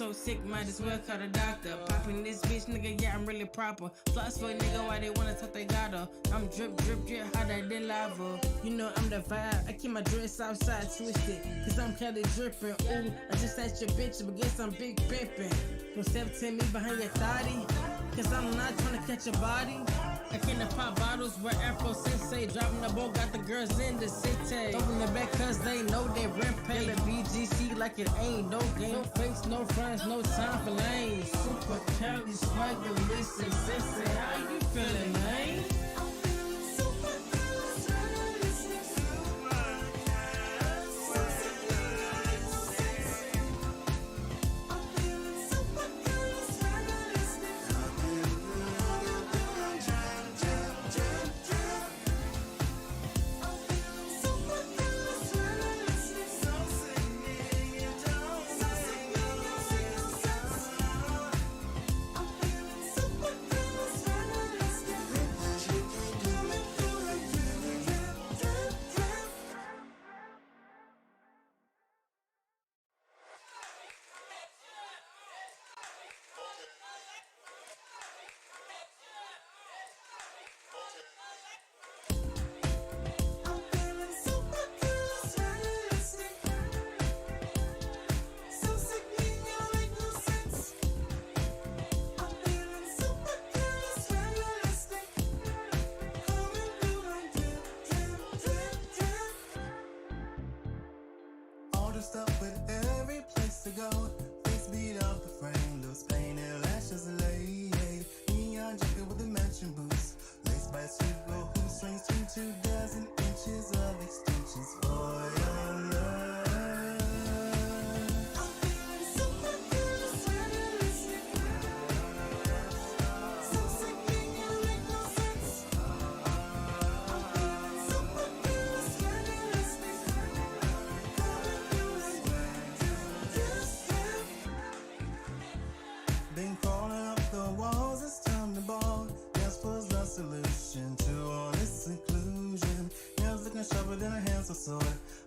so sick, might as well call the doctor. Popping this bitch, nigga, yeah, I'm really proper. Floss for a nigga, why they wanna talk they got her. I'm drip, drip, drip, hotter than lava. You know I'm the vibe, I keep my dress outside twisted, cause I'm kinda drippin'. Ooh, I just asked your bitch, but guess I'm big pimpin'. Don't step to me behind your thotty, cause I'm not tryna catch a body. I came to pop bottles where Afro Sensei dropping the boat, got the girls in the city. Throwing the back cause they know they rent pay. The BGC like it ain't no game. No fakes, no friends, no time for lanes. Super Cali swagger, listen, sissy, how you feeling, man? Up with every place to go. Face beat off the frame, those painted lashes laid. Neon jacket with the matching boots, laced by sweet girl who swings 22 dozen inches of extensions for your love. Been crawling up the walls, it's time to ball. Dance was the solution to all this seclusion. Nails looking sharper than a hands of sword.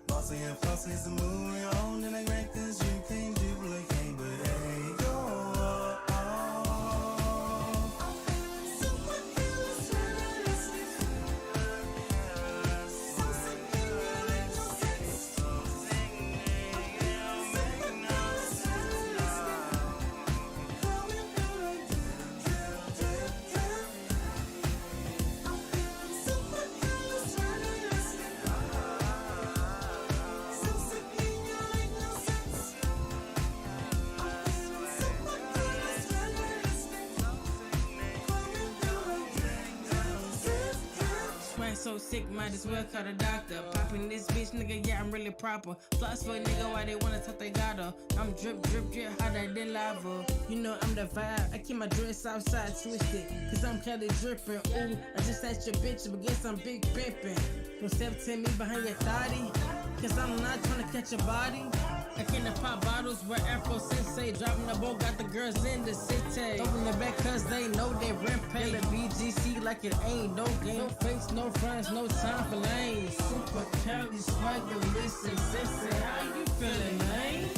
Bossy and flossy is a move you're on, and I great cause you can't duplicate, but hey, go on. So sick, might as well call the doctor. Popping this bitch, nigga, yeah, I'm really proper. Floss for a nigga, why they wanna talk they got her. I'm drip, drip, drip, hotter than lava. You know I'm the vibe, I keep my dress outside twisted, cause I'm kinda drippin'. Ooh, I just asked your bitch, but guess I'm big pimpin'. Don't step to me behind your thotty, cause I'm not tryna catch a body. I came to pop bottles where Afro Sensei dropping the boat, got the girls in the city. Throwing the back cause they know they rent pay. The BGC like it ain't no game. No fakes, no friends, no time for lanes. Super Cali swagger, listen, sissy, how you feeling, man?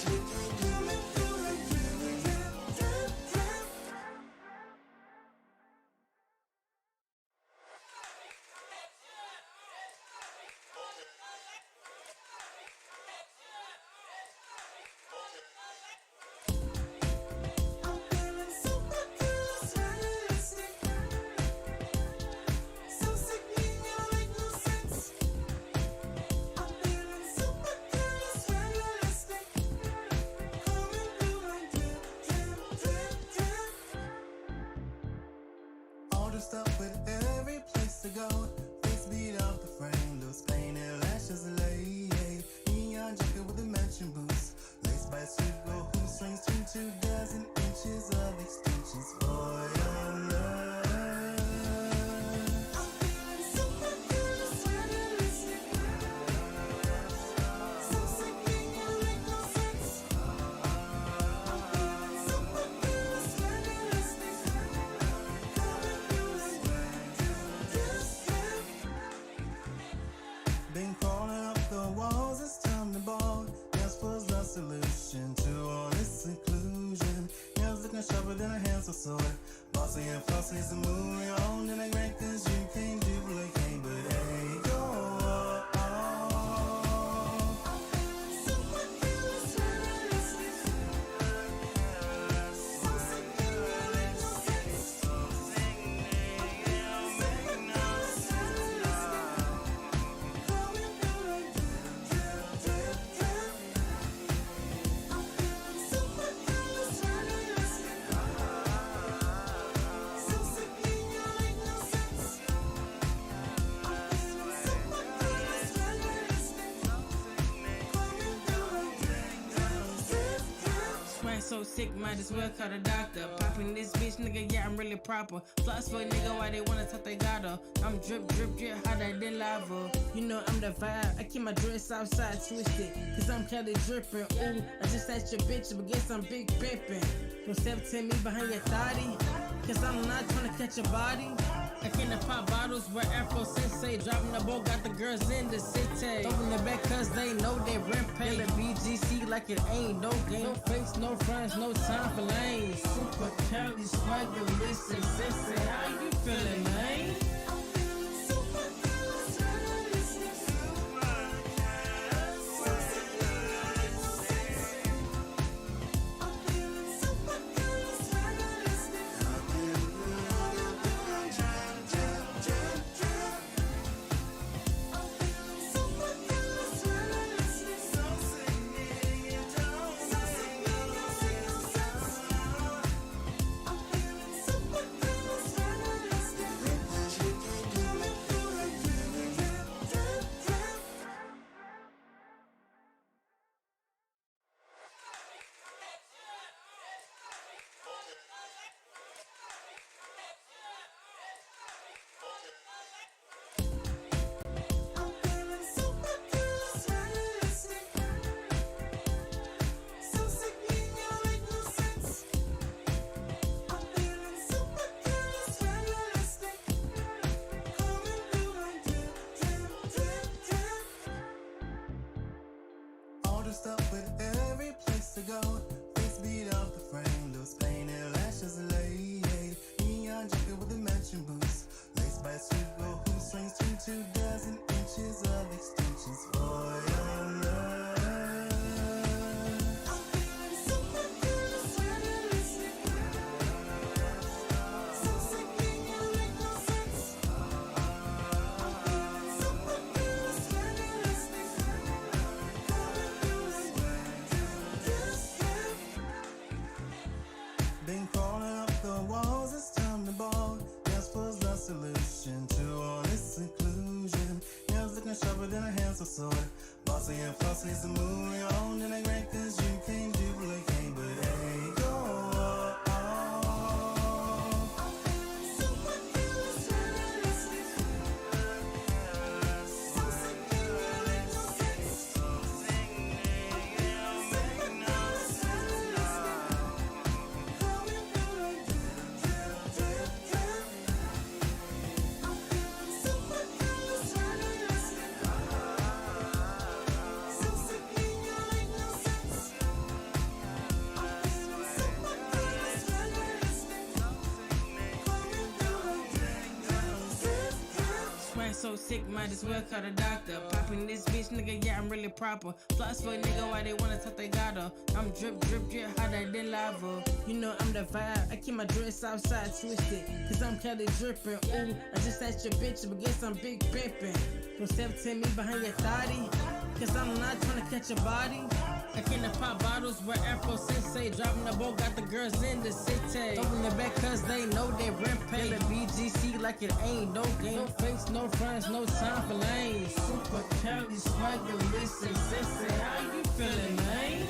Shake Been crawling up the walls, it's time to ball. Yes was the solution to all this inclusion. Nails looking sharper than a handsaw sword. Bossy and flossy's a moving on, and I rank cause you can't duplicate, but hey, go on. So sick, might as well call the doctor. Popping this bitch, nigga, yeah, I'm really proper. Floss for a nigga, why they wanna talk they got her. I'm drip, drip, drip, hotter than lava. You know I'm the vibe, I keep my dress outside twisted, cause I'm Kelly dripping. Ooh, I just asked your bitch, but guess I'm big pimpin'. Don't step to me behind your thotty, cause I'm not tryna catch your body. I can't pop bottles where Afro Sensei dropping the boat, got the girls in the city. Open the back cause they know they rent pay. The BGC like it ain't no game. No face, no friends, no time for lanes. Super Cali swagger, listen, sensei. How you feeling, man? Up with every place to go. Face beat off the frame, those painted lashes laid. Neon jacket with the matching boots, laced by sweet girl who swings 2 inches of extensions for your love. Been crawling up the walls, it's time to ball. Yes was the solution to all this inclusion. Nails looking sharper than a handsaw sword. Bossy and flossy's a moving on, and I rank cause you can't duplicate, but hey, go on. So sick, might as well call the doctor. Popping this bitch, nigga, yeah, I'm really proper. Floss for a nigga, why they wanna talk they got her. I'm drip, drip, drip, hotter than lava. You know I'm the vibe, I keep my dress outside twisted, cause I'm Kelly dripping. Ooh, I just asked your bitch, but guess I'm big pimpin'. Don't step to me behind your thotty, cause I'm not tryna catch your body. I can't pop bottles where Afro Sensei dropping the boat, got the girls in the city. Open the back cause they know they rent pay. The BGC like it ain't no game. No face, no friends, no time for lanes. Super Cali swagger, listen, sensei. How you feeling, man?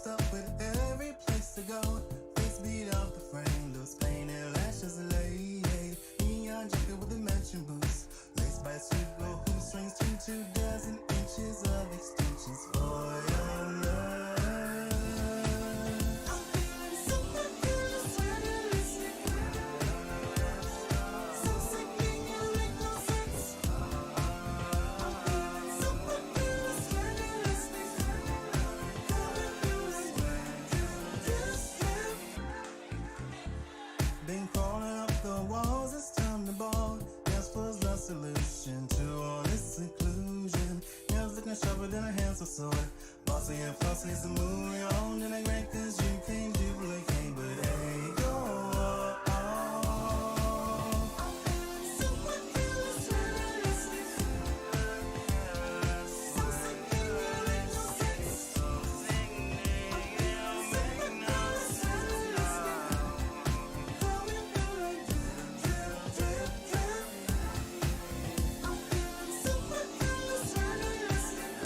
stuff with every place to go. Face beat off the frame, those painted lashes lay. Neon jacket with the matching boots. Laced by sweet gold hoop strings, 2 dozen inches of extensions for your love. I'm feeling super good, sweating, listening. So sick, you make no sense. I'm feeling super good, sweating, listening. Coming through like been crawling up the walls, it's time to ball. Yes, was the solution to all this seclusion. Nails looking sharper than a handsaw sword. Bossy and flossy is the mood you're on. And I grant cause you can't duplicate, but hey, go on. I'm feeling super good, sweating, listening. So sick, you make no sense. I'm feeling super good, sweating, listening. Coming through like drip, drip, drip. I'm feeling super good, sweating, listening.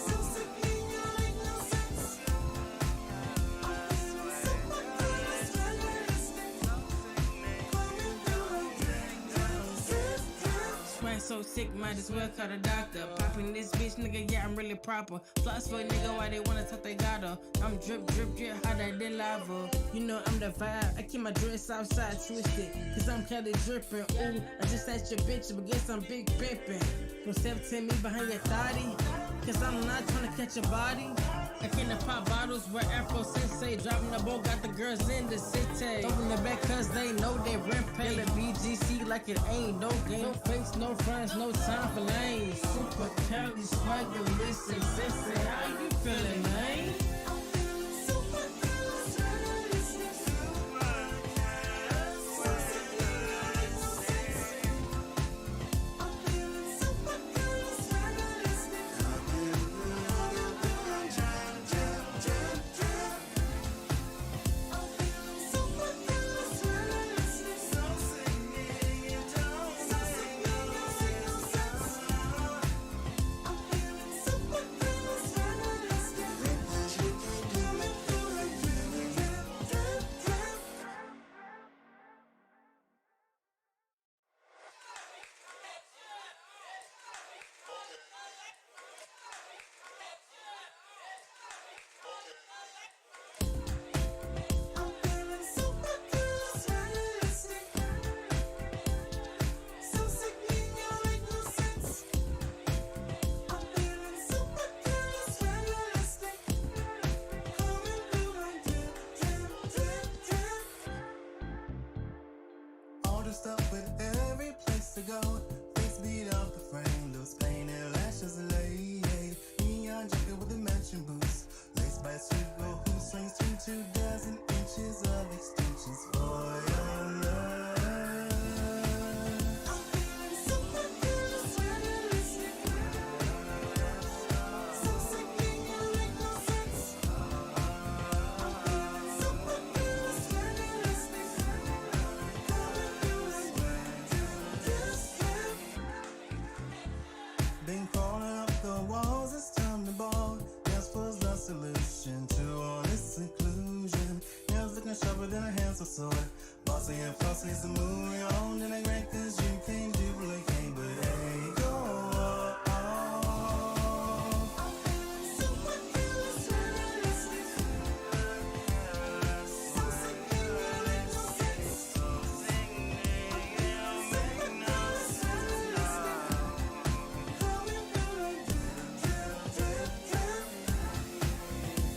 So sick, you make no sense. I'm feeling super good, sweating, listening. Coming through like drip, drip, drip. Swag so sick, might as well call the doctor. Popping this bitch, nigga, yeah, I'm really proper. Floss for a nigga, why they wanna talk they got her. I'm drip, drip, drip, hotter than lava. You know I'm the vibe, I keep my dress outside twisted. Cause I'm kinda drippin', ooh, I just asked your bitch, but guess I'm big pimpin'. Don't step to me behind your thotty, cause I'm not tryna catch a body. I can't pop bottles where Afro Sensei dropping the boat, got the girls in the city. Throwing the back cause they know they rent pay. The BGC like it ain't no game. No fakes, no friends, no time for lanes. Super Cali swagger, listen, sissy. How you feeling, man? I'm feeling super good, sweating, listening. So sick, you make no sense. I'm feeling super good, sweating, listening. Coming through like drip, drip, drip, drip. I'm feeling super good, sweating, listening. So sick, you don't make no sense. I'm feeling super good, sweating, listening. Coming through like drip, drip, drip, drip. I'm feeling super good, sweating, listening. So sick, you make no sense. I'm feeling super good, sweating, listening. Coming through like drip, drip, drip, drip. All the stuff with every place to go. Face beat off the frame, those painted lashes lay. Neon jacket with the matching boots. Laced by sweet gold hoop strings, 2 dozen inches of extensions for your love. I'm feeling super good, sweating, listening. So sick, you make no sense. I'm feeling super good, sweating, listening. Coming through like drip, drip, drip. Been crawling up the walls, it's time to ball. Yes, was the solution to all this seclusion. Nails looking sharper than a handsaw sword. Bossy and flossy is the mood you're on. And I grant cause you can't duplicate, but hey, go on. I'm feeling super good, sweating, listening. So sick, you make no sense. I'm feeling super good, sweating, listening. Coming through like drip, drip, drip, drip.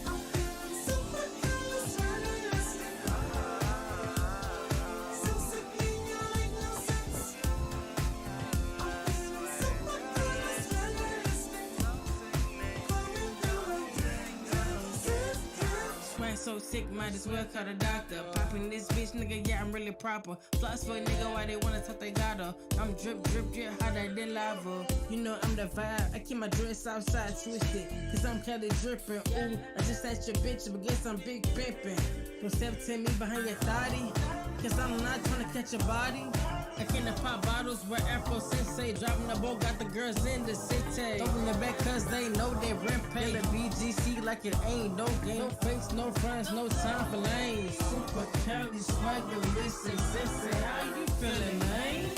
I'm feeling super good, sweating, listening. So sick, you make no sense. I'm feeling super good, sweating, listening. Coming through like drip, drip, drip, drip. Swag so sick, might as well call the doctor. Popping this bitch, nigga, yeah, I'm really proper. Floss for a nigga, why they wanna talk they got her. I'm drip, drip, drip, hotter than lava. You know I'm the vibe, I keep my dress outside twisted. Cause I'm kinda drippin', ooh, I just asked your bitch, but guess I'm big pimpin'. Don't step to me behind your thotty, cause I'm not tryna catch a body. I came to pop bottles where Afro Sensei dropping the boat, got the girls in the city. Open the back cause they know they rent pay. The BGC like it ain't no game. No fakes, no friends, no time for lanes. Super carry swagger, listen, sensei. How you feeling, man?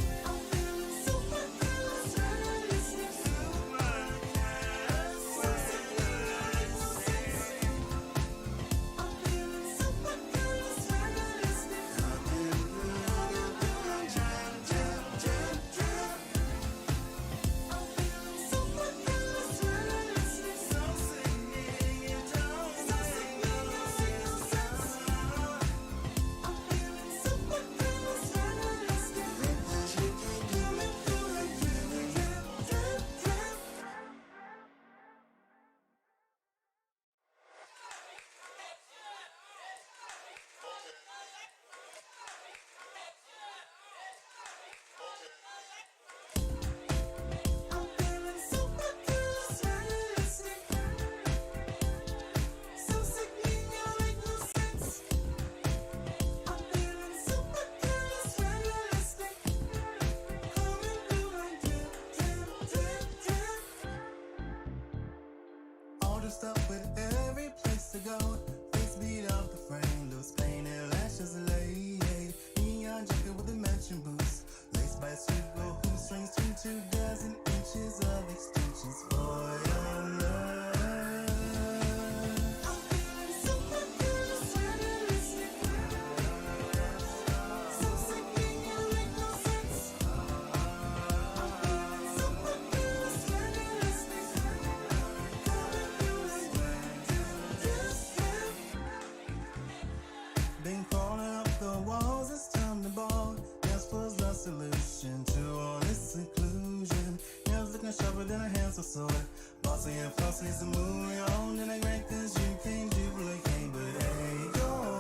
Up with every place to go. Face beat off the frame, loose painted lashes laid. Neon jacket with the matching boots, laced by sweet gold hoop strings, 22 dozen inches of extensions for your love. Been crawling up the walls, it's time to ball. Dance was the solution to all this seclusion. Nails looking sharper than a handsaw sword. Bossy and flossy's the move you're on, and I great cause you can't duplicate, but hey, go on.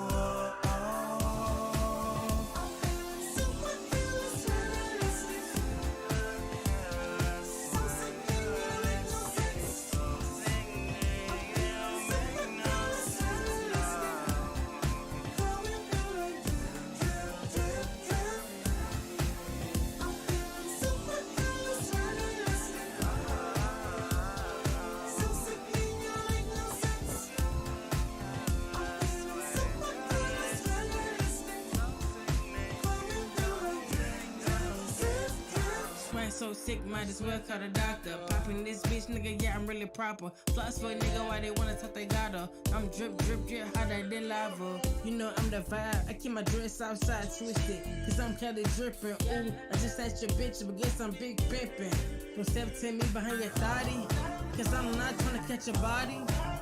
So sick, might as well call the doctor. Popping this bitch, nigga, yeah, I'm really proper. Floss for a nigga, why they wanna talk they got her. I'm drip, drip, drip, hotter than lava. You know I'm the vibe, I keep my dress outside twisted, cause I'm kinda dripping. Ooh, I just asked your bitch, but guess I'm big pimpin'. Don't step to me behind your thotty, cause I'm not tryna catch your body.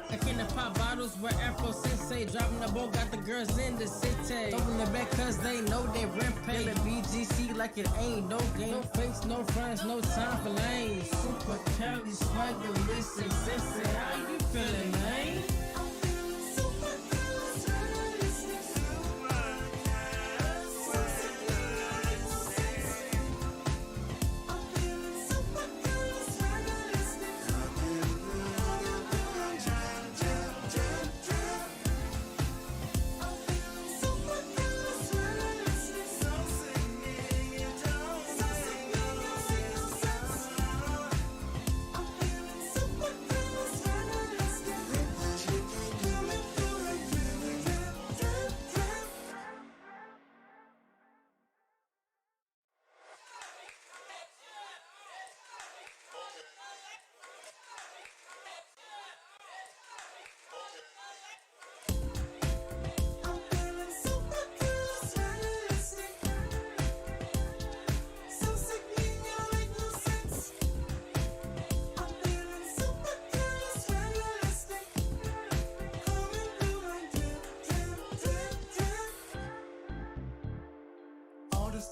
I came to pop bottles where Afro Sensei dropping the boat, got the girls in the city. Open the back cause they know they rent pay. The BGC like it ain't no game. No fakes, no friends, no time for lanes. Super carry swagger, listen, sensei. How you feeling, man?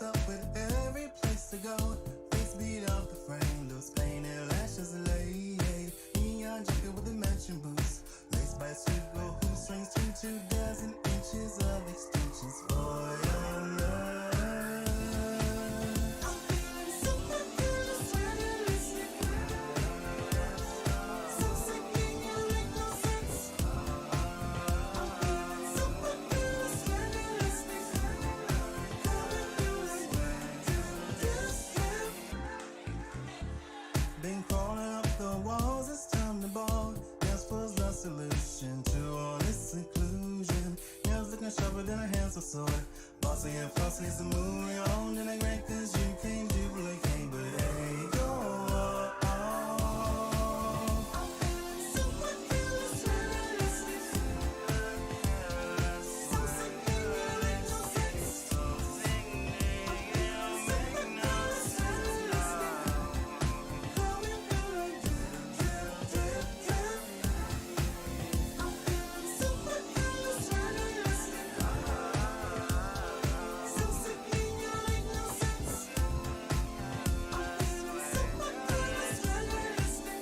Up with every place to go. Face beat off the frame, loose painted lashes laid. Neon jacket with the matching boots, laced by sweet gold hoop strings, 22 dozen inches of extensions for your love. sword. Bossy and flossy is the mood you're on, and I grant 'cause you can't duplicate, but hey, go on. I'm feeling super careless, realistic. So sick in your legs, no sense. I'm feeling super careless, realistic. Coming through like drip, drip, drip, drip. I'm feeling super careless, realistic. So sick in your legs, no sense. I'm feeling super careless, realistic.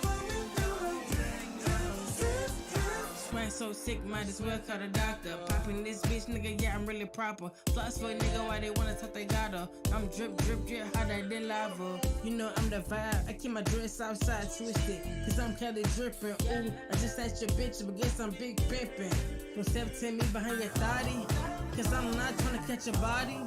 Coming through like drip, drip, drip, drip. Swag so sick, might as well call the doctor. Popping this bitch, nigga, yeah, I'm really proper. Floss for a nigga, why they wanna talk they got her. I'm drip, drip, drip, hotter than lava. You know I'm the vibe, I keep my dress outside twisted. Cause I'm kinda dripping, ooh, I just asked your bitch, but guess I'm big pimpin'. Don't step to me behind your thotty, cause I'm not tryna catch a body.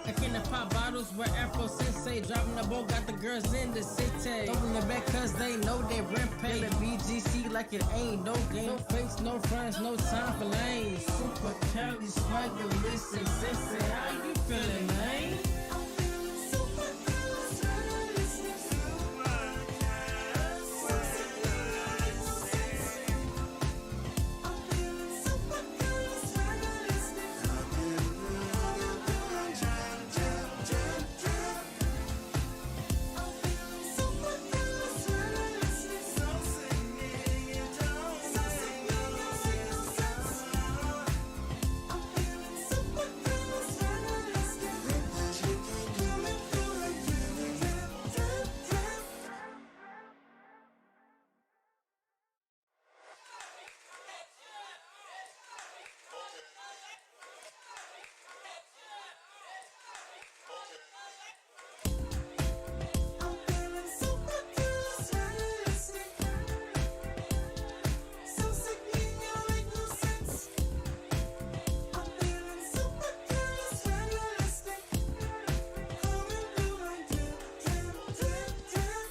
I can't pop bottles where Afro Sensei driving the boat, got the girls in the city. Open the back cause they know they rent pay. The BGC like it ain't no game. No fakes, no friends, no time for lanes. Super Cali swagger, listen, sissy, how you feeling, man? I'm feeling super careless, realistic. So sick in your legs, no sense. I'm feeling super careless, realistic. Coming through like drip, drip, drip, drip. I'm feeling super careless, realistic. So sick in your legs, no sense. I'm feeling super careless, realistic. Coming through like drip, drip, drip, drip. I'm feeling super careless, realistic. So sick in your legs, no sense. I'm feeling super careless, realistic. Coming through like drip, drip, drip, drip.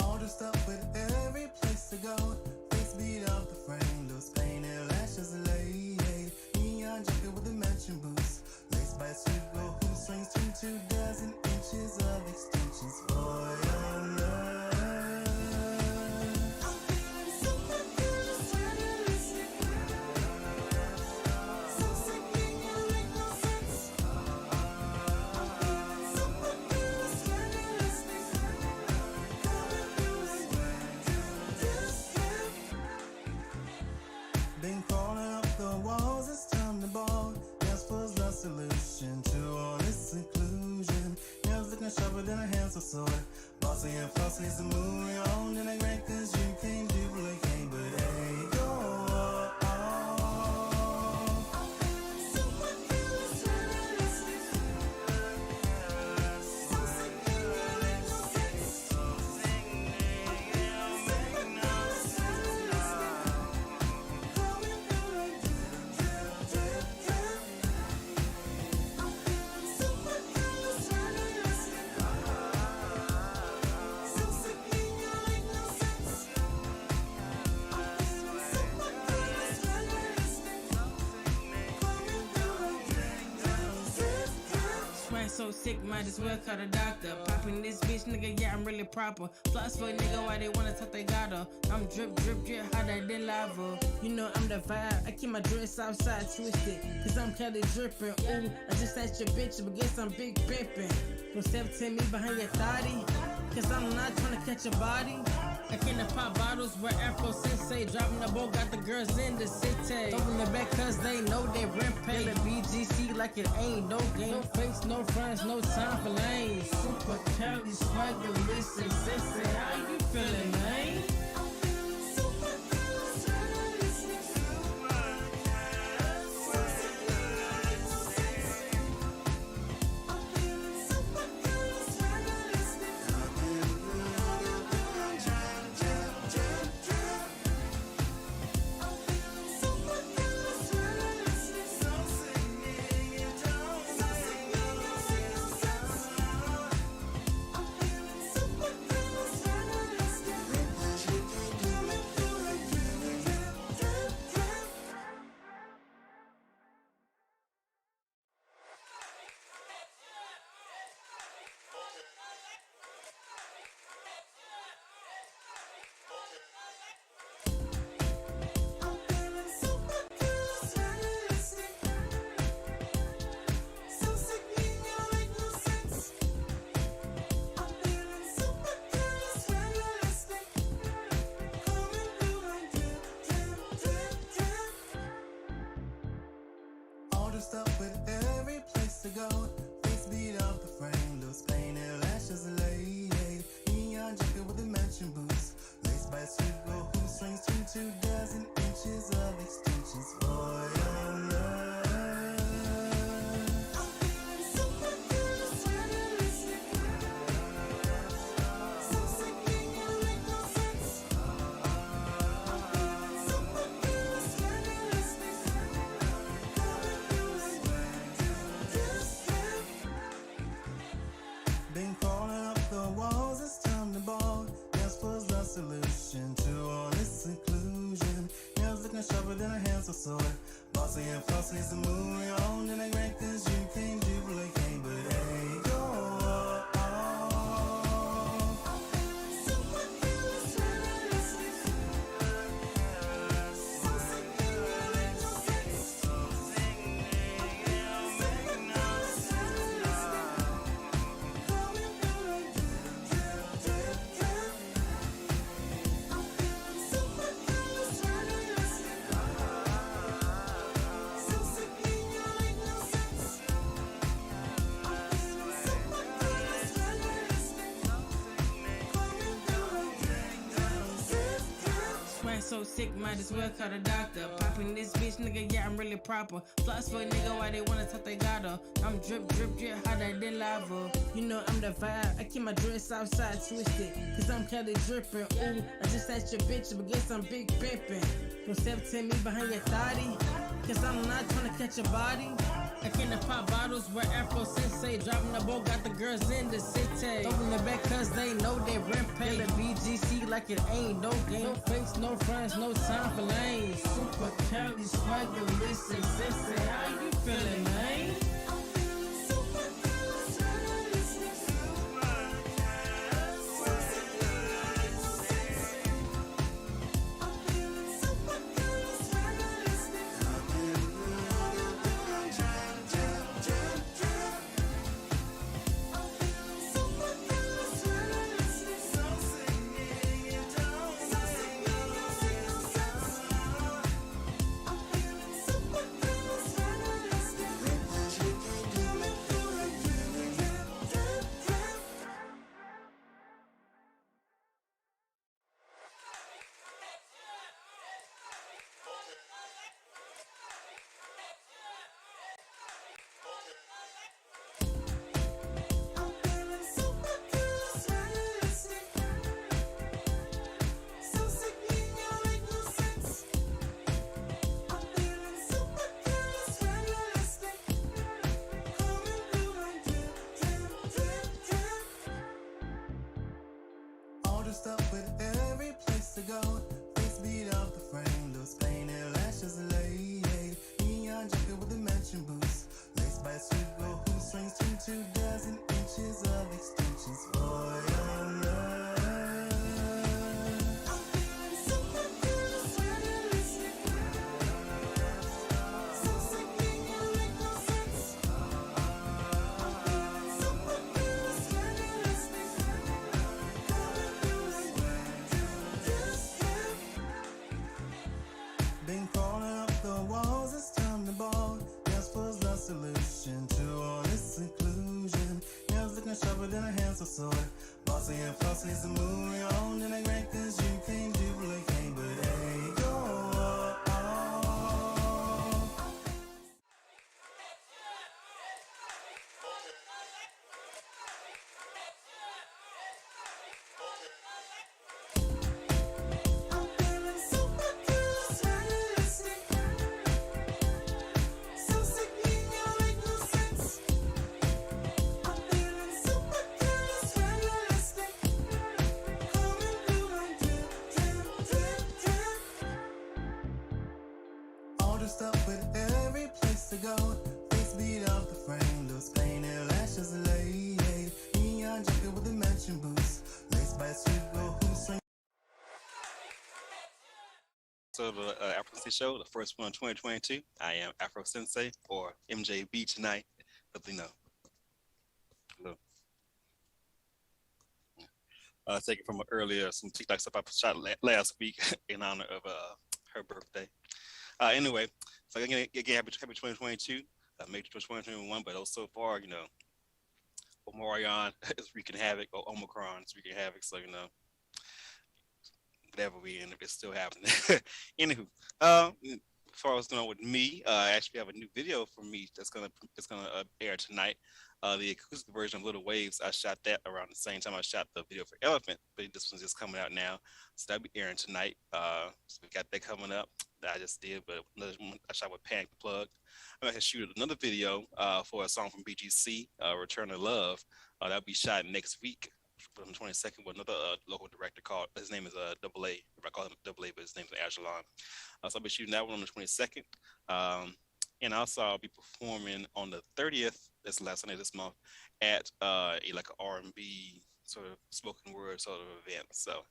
All dressed up with every place to go. Face beat off the frame, those painted lashes lay. Neon jacket with the matching boots. Lace by sweet gold hoop strings, 22 dozen inches of extensions for your love. I'm feeling super careless, realistic. So sick in your legs, no sense. I'm feeling super careless, realistic. Coming through like drip, drip, drip. Been crawling up the walls, it's time to ball. Dance was the solution to all this seclusion. Nails looking sharper than a handsome sword. Bossy and flossy is the mood you're on, and I grant 'cause you can't duplicate, but hey, go on. I'm feeling super careless, realistic. So sick in your legs, no sense. I'm feeling super careless, realistic. Coming through like drip, drip, drip, drip. I'm feeling super careless, realistic. So sick in your legs, no sense. I'm feeling super careless, realistic. Coming through like drip, drip, drip, drip. Swag so sick, might as well call the doctor. Popping this bitch, nigga, yeah, I'm really proper. Floss for a nigga, why they wanna talk they got her. I'm drip, drip, drip, hotter than lava. You know I'm the vibe, I keep my dress outside twisted. Cause I'm kinda dripping, ooh, I just asked your bitch, but guess I'm big pimpin'. Don't step to me behind your thotty, cause I'm not tryna catch a body. I can't pop bottles where Afro Sensei driving the boat, got the girls in the city. Open the back cause they know they rent pay. The BGC like it ain't no game. No fakes, no friends, no time for lanes. Super Cali swagger, listen, sissy, how you feeling, man? I'm feeling super careless, realistic. So sick in your legs, no sense. I'm feeling super careless, realistic. Coming through like drip, drip, drip, drip. I'm feeling super careless, realistic. So sick in your legs, no sense. I'm feeling super careless, realistic. dressed up with every place to go. Face beat off the frame, loose painted lashes laid. Neon jacket with the matching boots. Lace by sweet go hoop strings to 2 inches of extensions for your love. I'm feeling super good, sweating lipstick. So sick, can you make no sense? I'm feeling super good, sweating lipstick. Coming through like been crawling up the walls, it's time to ball. Dance was the solution to all this seclusion. Nails looking sharper than a handsaw sword. Bossy and flossy's the mood you're on, and they rank things you can't duplicate. But hey, go on. I'm feeling super good, sweating lipstick. So sick, can you make no sense? I'm feeling super good, sweating lipstick. Coming through like drip, drip, drip, drip. I'm feeling super good, sweating lipstick. So sick, can you make no sense? I'm feeling super good, sweating lipstick. Coming through like drip, drip, drip, drip. Swag so sick, might as well call the doctor. Popping this bitch, nigga, yeah, I'm really proper. Floss for a nigga, why they wanna talk they got her. I'm drip, drip, drip, hotter than lava. You know I'm the vibe, I keep my dress outside twisted. Cause I'm kinda drippin', ooh, I just asked your bitch, but guess I'm big pimpin'. Don't step to me behind your thotty, cause I'm not tryna catch your body. I can't pop bottles where Afro Sensei driving the boat, got the girls in the city. Open the back cause they know they rent pay. The BGC like it ain't no game. No fakes, no friends, no time for lanes. Super Cali swagger, listen, sensei. How you feeling, man? I'm feeling super good, sweating lipstick. So sick, can you make no sense? I'm feeling super good, sweating lipstick. Coming through like drip, drip, drip, drip. I'm feeling super good, sweating lipstick. So sick, can you make no sense? I'm feeling super good, sweating lipstick. Coming through like drip, drip, drip, drip. I'm feeling super good, sweating lipstick. So sick, can you make no sense? I'm feeling super good, sweating lipstick. Coming through like drip, drip, drip, drip. All dressed up with every place to go. Face beat off the frame, loose painted lashes laid. Neon jacket with the matching boots. Lace by sweet go hoop strings to 2 inches of extensions for your love. I'm feeling super good, sweating lipstick. So sick, can you make no sense? I'm feeling super good, sweating lipstick. Coming through like drip, drip, drip. Been crawling up the walls, it's time to ball. Dance was the solution to all this seclusion. Nails looking sharper than a handsaw sword. Bossy and flossy's the mood you're on, and they rank things you can't duplicate. But hey, go on. I'm feeling super good, sweating lipstick. So sick, can you make no sense? I'm feeling super good, sweating lipstick. Coming through like drip, drip, drip, drip. All dressed up with every place to go. Face beat off the frame, loose painted lashes laid. Neon jacket with the matching boots. Lace by sweet go hoop string. So the Afro Sensei Show, the first one in 2022. I am Afro Sensei or MJB tonight. But you know, hello. Taken from earlier some TikTok stuff I shot last week in honor of her birthday. Anyway, so again, happy 2022. Major 2021, but so far, Omarion is wreaking havoc, or Omicron is wreaking havoc. So whatever we in, if it's still happening. Anywho, as far as going on with me, I actually have a new video for me that's gonna air tonight. The acoustic version of Little Waves, I shot that around the same time I shot the video for Elephant, but this one's just coming out now, so that'll be airing tonight. So we got that coming up that I just did, but another one I shot with Panic Plug. I'm gonna shoot another video for a song from BGC, Return to Love. That'll be shot next week on the 22nd with another local director called, his name is Double A. I call him Double A, but his name is Ajalon. So I'll be shooting that one on the 22nd. And also I'll be performing on the 30th, that's the last Sunday this month, at like an R&B sort of spoken word sort of event. So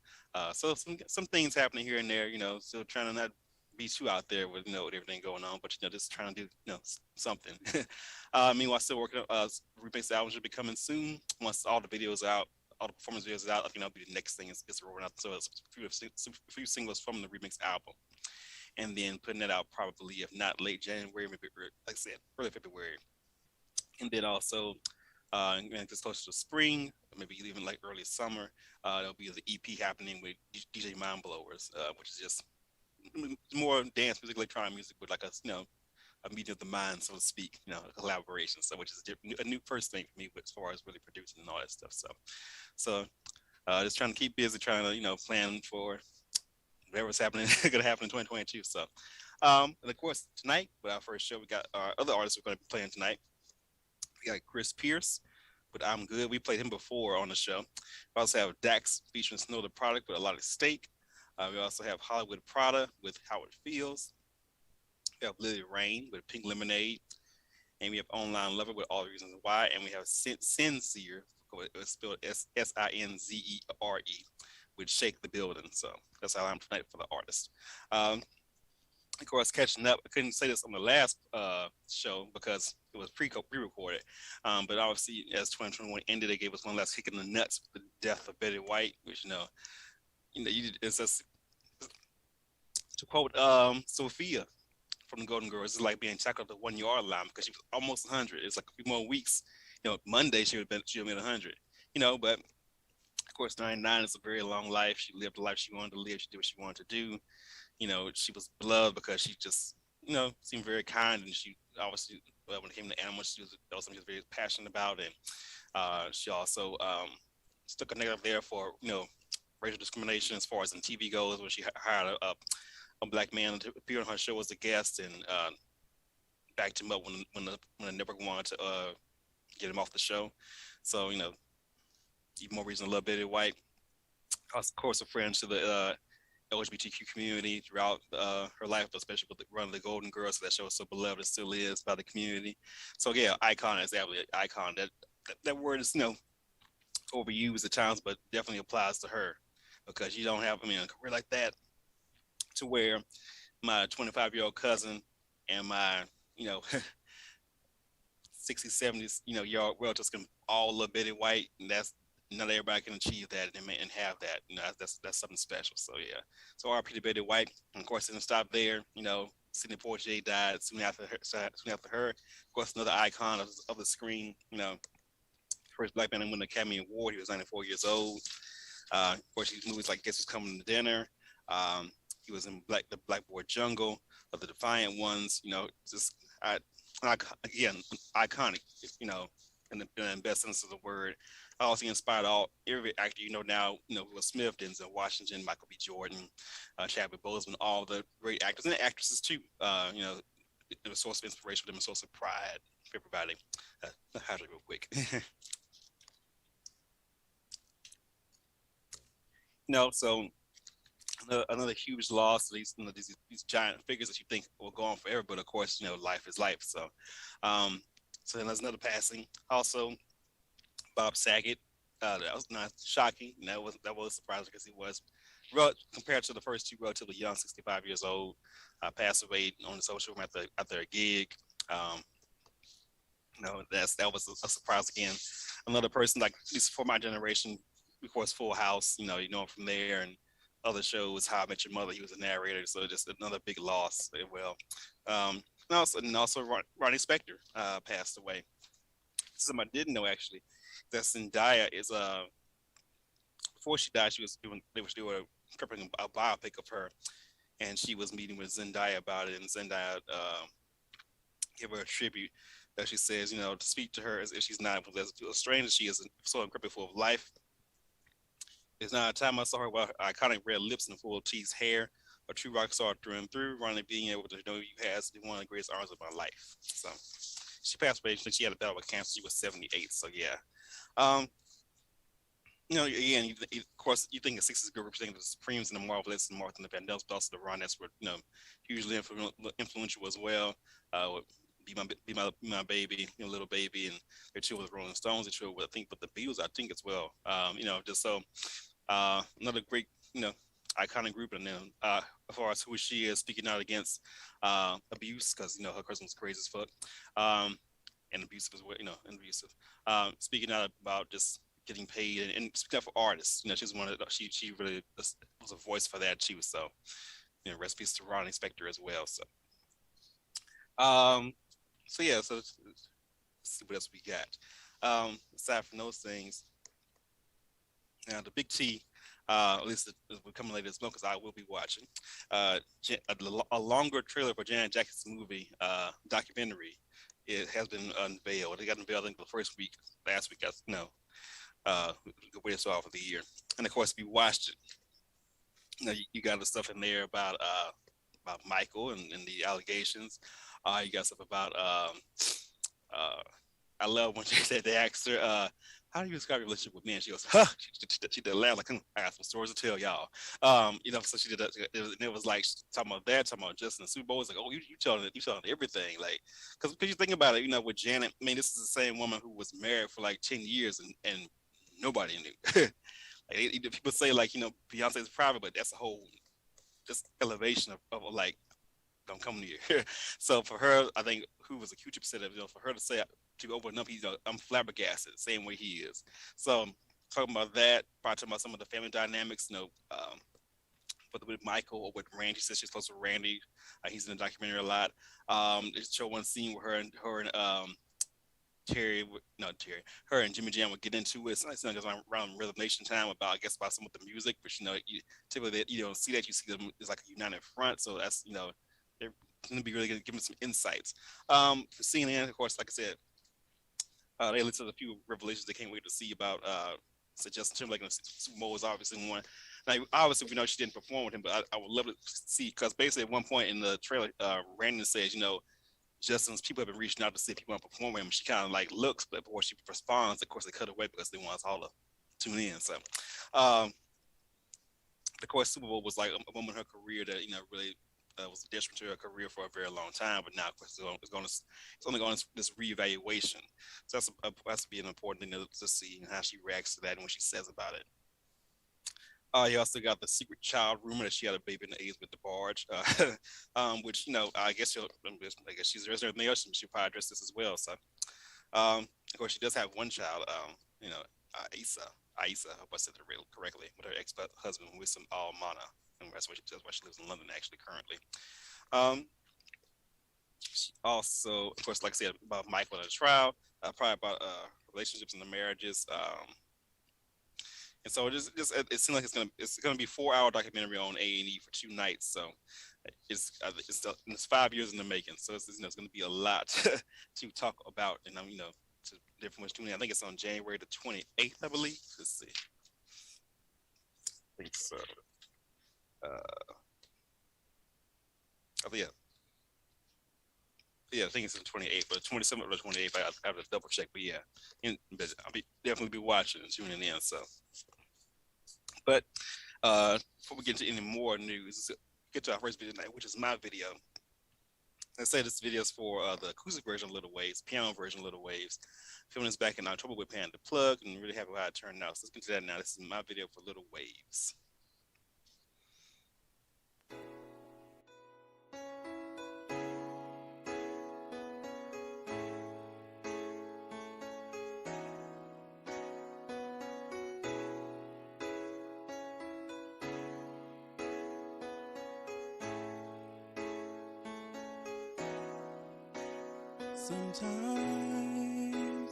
some things happening here and there, still trying to not be too out there with with everything going on, but just trying to do something. Meanwhile, still working on remix album should be coming soon. Once all the videos out, all the performance videos out, I think that'll be the next thing is rolling out. So it's a few singles from the remix album, and then putting that out probably, if not late January, maybe like I said, early February. And then also, just close to spring, maybe even like early summer, there'll be the EP happening with DJ Mind Blowers, which is just more dance music, electronic music with like a meeting of the mind, so to speak, a collaboration. So which is a new first thing for me, as far as really producing and all that stuff. So just trying to keep busy, trying to plan for whatever's happening gonna happen in 2022. So and of course tonight with our first show, we got our other artists we're going to be playing tonight. We got Chris Pierce with I'm Good. We played him before on the show. We also have Dax featuring Snow the Product with A Lot of Stake. We also have Hollywood Prada with How It Feels. We have Lily Rain with Pink Lemonade. And we have Online Lover with All the Reasons Why. And we have Sincere, it's spelled Sinzere, with Shake the Building. So that's how I'm tonight for the artist. Of course, catching up, I couldn't say this on the last show because it was pre-recorded. But obviously, as 2021 ended, they gave us one last kick in the nuts with the death of Betty White, which it's just, to quote Sophia from the Golden Girls, it's like being tackled at the 1 yard line because she was almost 100. It's like a few more weeks. Monday she would have been 100. But of course, 99 is a very long life. She lived the life she wanted to live. She did what she wanted to do. She was beloved because she just, seemed very kind, and she obviously, when it came to animals, that was something she was very passionate about, and she also stuck a neck up there for, racial discrimination as far as in TV goes, when she hired a black man to appear on her show as a guest, and backed him up when the network wanted to get him off the show. So even more reason to love Betty White. Of course, a friend to the LGBTQ community throughout her life, especially with the run of the Golden Girls. So that show is so beloved and still is by the community. So yeah, icon is absolutely an icon. That word is overused at times, but definitely applies to her, because you don't have a career like that to where my 25-year-old cousin and my 60s, 70s year-old relatives can all love Betty White, and that's not everybody can achieve that and have that. That's something special. So yeah. So RP to Betty White. And of course, it didn't stop there. Sidney Poitier died soon after her. Of course, another icon of the screen. First black man to win the Academy Award. He was 94 years old. Of course, movies like Guess Who's Coming to Dinner. He was in the Blackboard Jungle, of the Defiant Ones. Again, iconic. In the best sense of the word. Also inspired every actor now, Will Smith, Denzel Washington, Michael B. Jordan, Chadwick Boseman, all the great actors and actresses too. It was a source of inspiration for them, a source of pride for everybody. Hydrate real quick. So another huge loss. These giant figures that you think will go on forever, but of course, life is life. So then there's another passing. Also, Bob Saget. That was not shocking. That was surprising because he was, compared to the first two, relatively young, 65 years old. Passed away on the social room after a gig. That was a surprise again. Another person, like at least for my generation, of course, Full House. From there, and other shows, How I Met Your Mother. He was a narrator, so just another big loss as well. And also Ronnie Spector passed away. Something I didn't know actually, that Zendaya is before she died, they was doing prepping a biopic of her, and she was meeting with Zendaya about it, and Zendaya gave her a tribute that she says, to speak to her as if she's not as strange as she is, so incredibly full of life. It's not a time I saw her with iconic red lips and full cheese hair, a true rock star through and through. Ronnie being able to know you has one of the greatest honors of my life. So she passed away. She had a battle with cancer. She was 78. So yeah. Um, again, of course, you think the '60s group representing the Supremes and the Marvelettes and Martha and the Vandellas, but also the Ronettes were, hugely influential as well. Be my baby, little baby, and their tour with Rolling Stones, their tour with I think with the Beatles, I think as well. Just so another great, iconic group. And then as far as who she is, speaking out against abuse, because her cousin was crazy as fuck, and abusive as well, and abusive. Speaking out about just getting paid and speaking up for artists. She's one of she really was a voice for that. She was so, rest in peace to Ronnie Spector as well. So yeah, so let's see what else we got. Aside from those things, now the big T, at least we're coming later this month because I will be watching a longer trailer for Janet Jackson's movie documentary. It has been unveiled. It got unveiled I think the last week. The way it's off of the year, and of course we watched it. You got the stuff in there about Michael and the allegations. You got stuff about I love when they asked her, how do you describe your relationship with men? She goes, huh. She did laugh like, I got some stories to tell y'all. So she did that. And it was like talking about that, talking about Justin the Super Bowl. It's like, oh, you telling everything, like, because you think about it, with Janet. I mean, this is the same woman who was married for like 10 years and nobody knew. Like, people say like, Beyonce is private, but that's a whole just elevation of like, don't come near. So for her, I think who was a huge upset of, for her to say, to open up, I'm flabbergasted, same way he is. So talking about that, probably talking about some of the family dynamics, whether with Michael or with Randy. She says she's close to Randy. He's in the documentary a lot. They show one scene where her and her and Jimmy Jam would get into it. It's not just around Resignation time about, I guess, about some of the music, but typically you don't see that. You see them as like a united front. So that's they're going to be really going to give them some insights. For CNN, of course, like I said, they listed a few revelations they can't wait to see about Justin Timberlake, and Super Bowl was obviously one. Now, obviously, we know she didn't perform with him, but I would love to see, because basically at one point in the trailer, Randy says, Justin's people have been reaching out to see if people want to perform with him. She kind of like looks, but before she responds, of course, they cut away because they want us all to tune in. So, of course, Super Bowl was like a moment in her career that, really was a detriment to her career for a very long time, but now of course it's only going to this reevaluation. So that's to be an important thing to see how she reacts to that and what she says about it. You also got the secret child rumor that she had a baby in the '80s with the barge, which I guess she's there's everything else. She'll probably address this as well. So, of course, she does have one child. Isa. I hope I said it correctly, with her ex-husband, Wissam Al-Mana. And that's why she lives in London actually currently. She also, of course, like I said, about Michael and the trial, probably about relationships and the marriages. And so it seems like it's gonna be a 4-hour documentary on A&E for 2 nights. So it's 5 years in the making. So it's going to be a lot to talk about, and to different ones tuning in. I think it's on January the 28th, I believe. Let's see. I think so. I think it's the 28th, but 27th or the 28th. I have to double check, but yeah, but I'll definitely be watching and tuning in. So, but before we get into any more news, let's get to our first video tonight, which is my video. I say this video is for the acoustic version of Little Waves, piano version of Little Waves. Filming this back in October with Pan the Plug, and really happy how it turned out. So let's get to that now. This is my video for Little Waves. Sometimes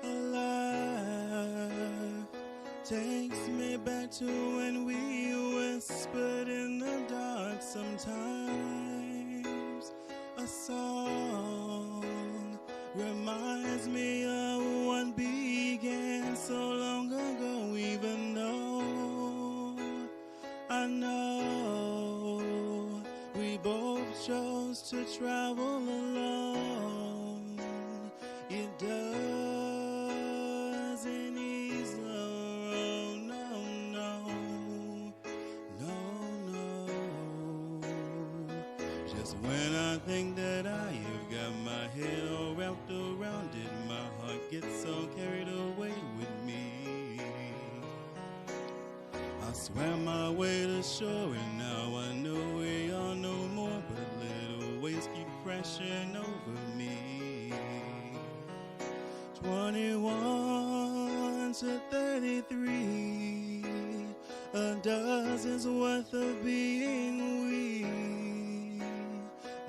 a life takes me back to when we whispered in the dark. Sometimes a song reminds me of what began so long ago, even though I know we both chose to travel alone. It doesn't ease the road, no, no, no, no. Just when I think that I have got my head all wrapped around it, my heart gets so carried away with me. I swam my way to shore and now I know we are no more, but little waves keep crashing over me. 21 to 33, a dozen's worth of being we.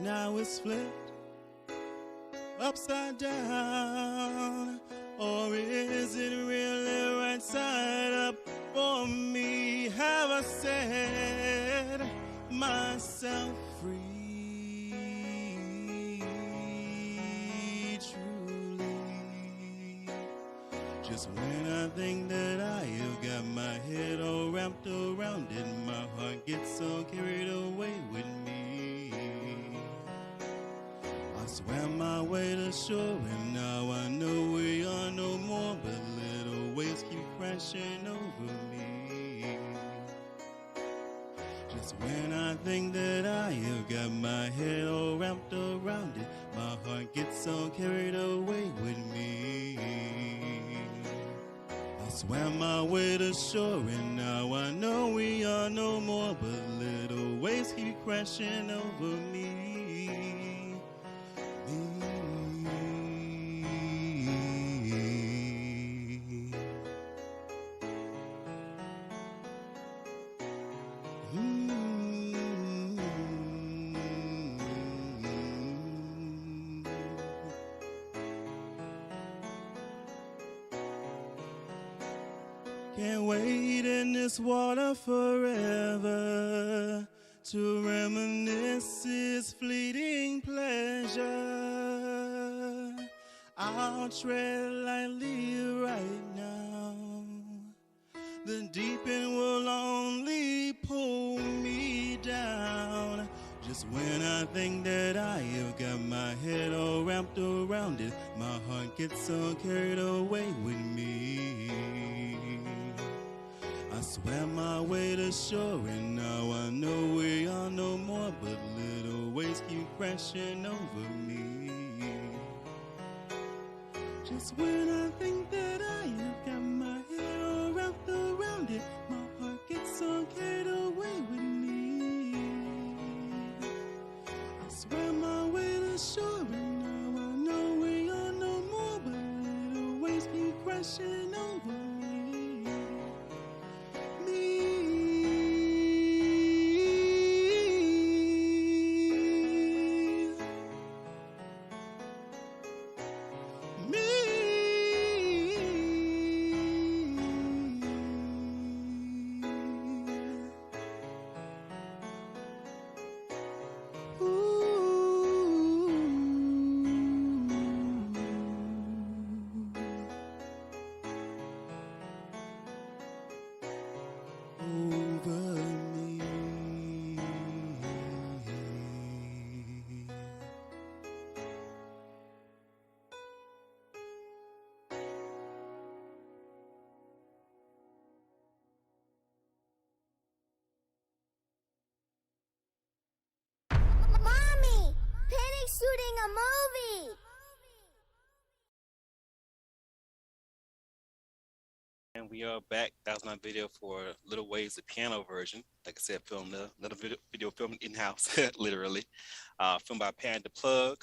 Now it's flipped upside down, or is it really right side up for me? Have I set myself free truly? Just when I think that I have got my head all wrapped around it, my heart gets so carried away with me. I swam my way to shore and now I know we are no more, but little waves keep crashing over me. Just when I think that I have got my head all wrapped around it, my heart gets so carried away with me. I swam my way to shore and now I know we are no more, but little waves keep crashing over me. Can't wait in this water forever to reminisce its fleeting pleasure. I'll tread lightly right now. The deep end will only pull me down. Just when I think that I have got my head all wrapped around it, my heart gets so carried away with me. I swam my way to shore and now I know we are no more, but little waves keep crashing over me. Just when I think that I have got my head all wrapped around it, my heart gets so carried away with me. I swam my way to shore and now I know we are no more, but little waves keep crashing over me. Shooting a movie! And we are back. That was my video for Little Waves, the piano version. Like I said, filmed another video filmed in-house, literally. Filmed by Pan the Plug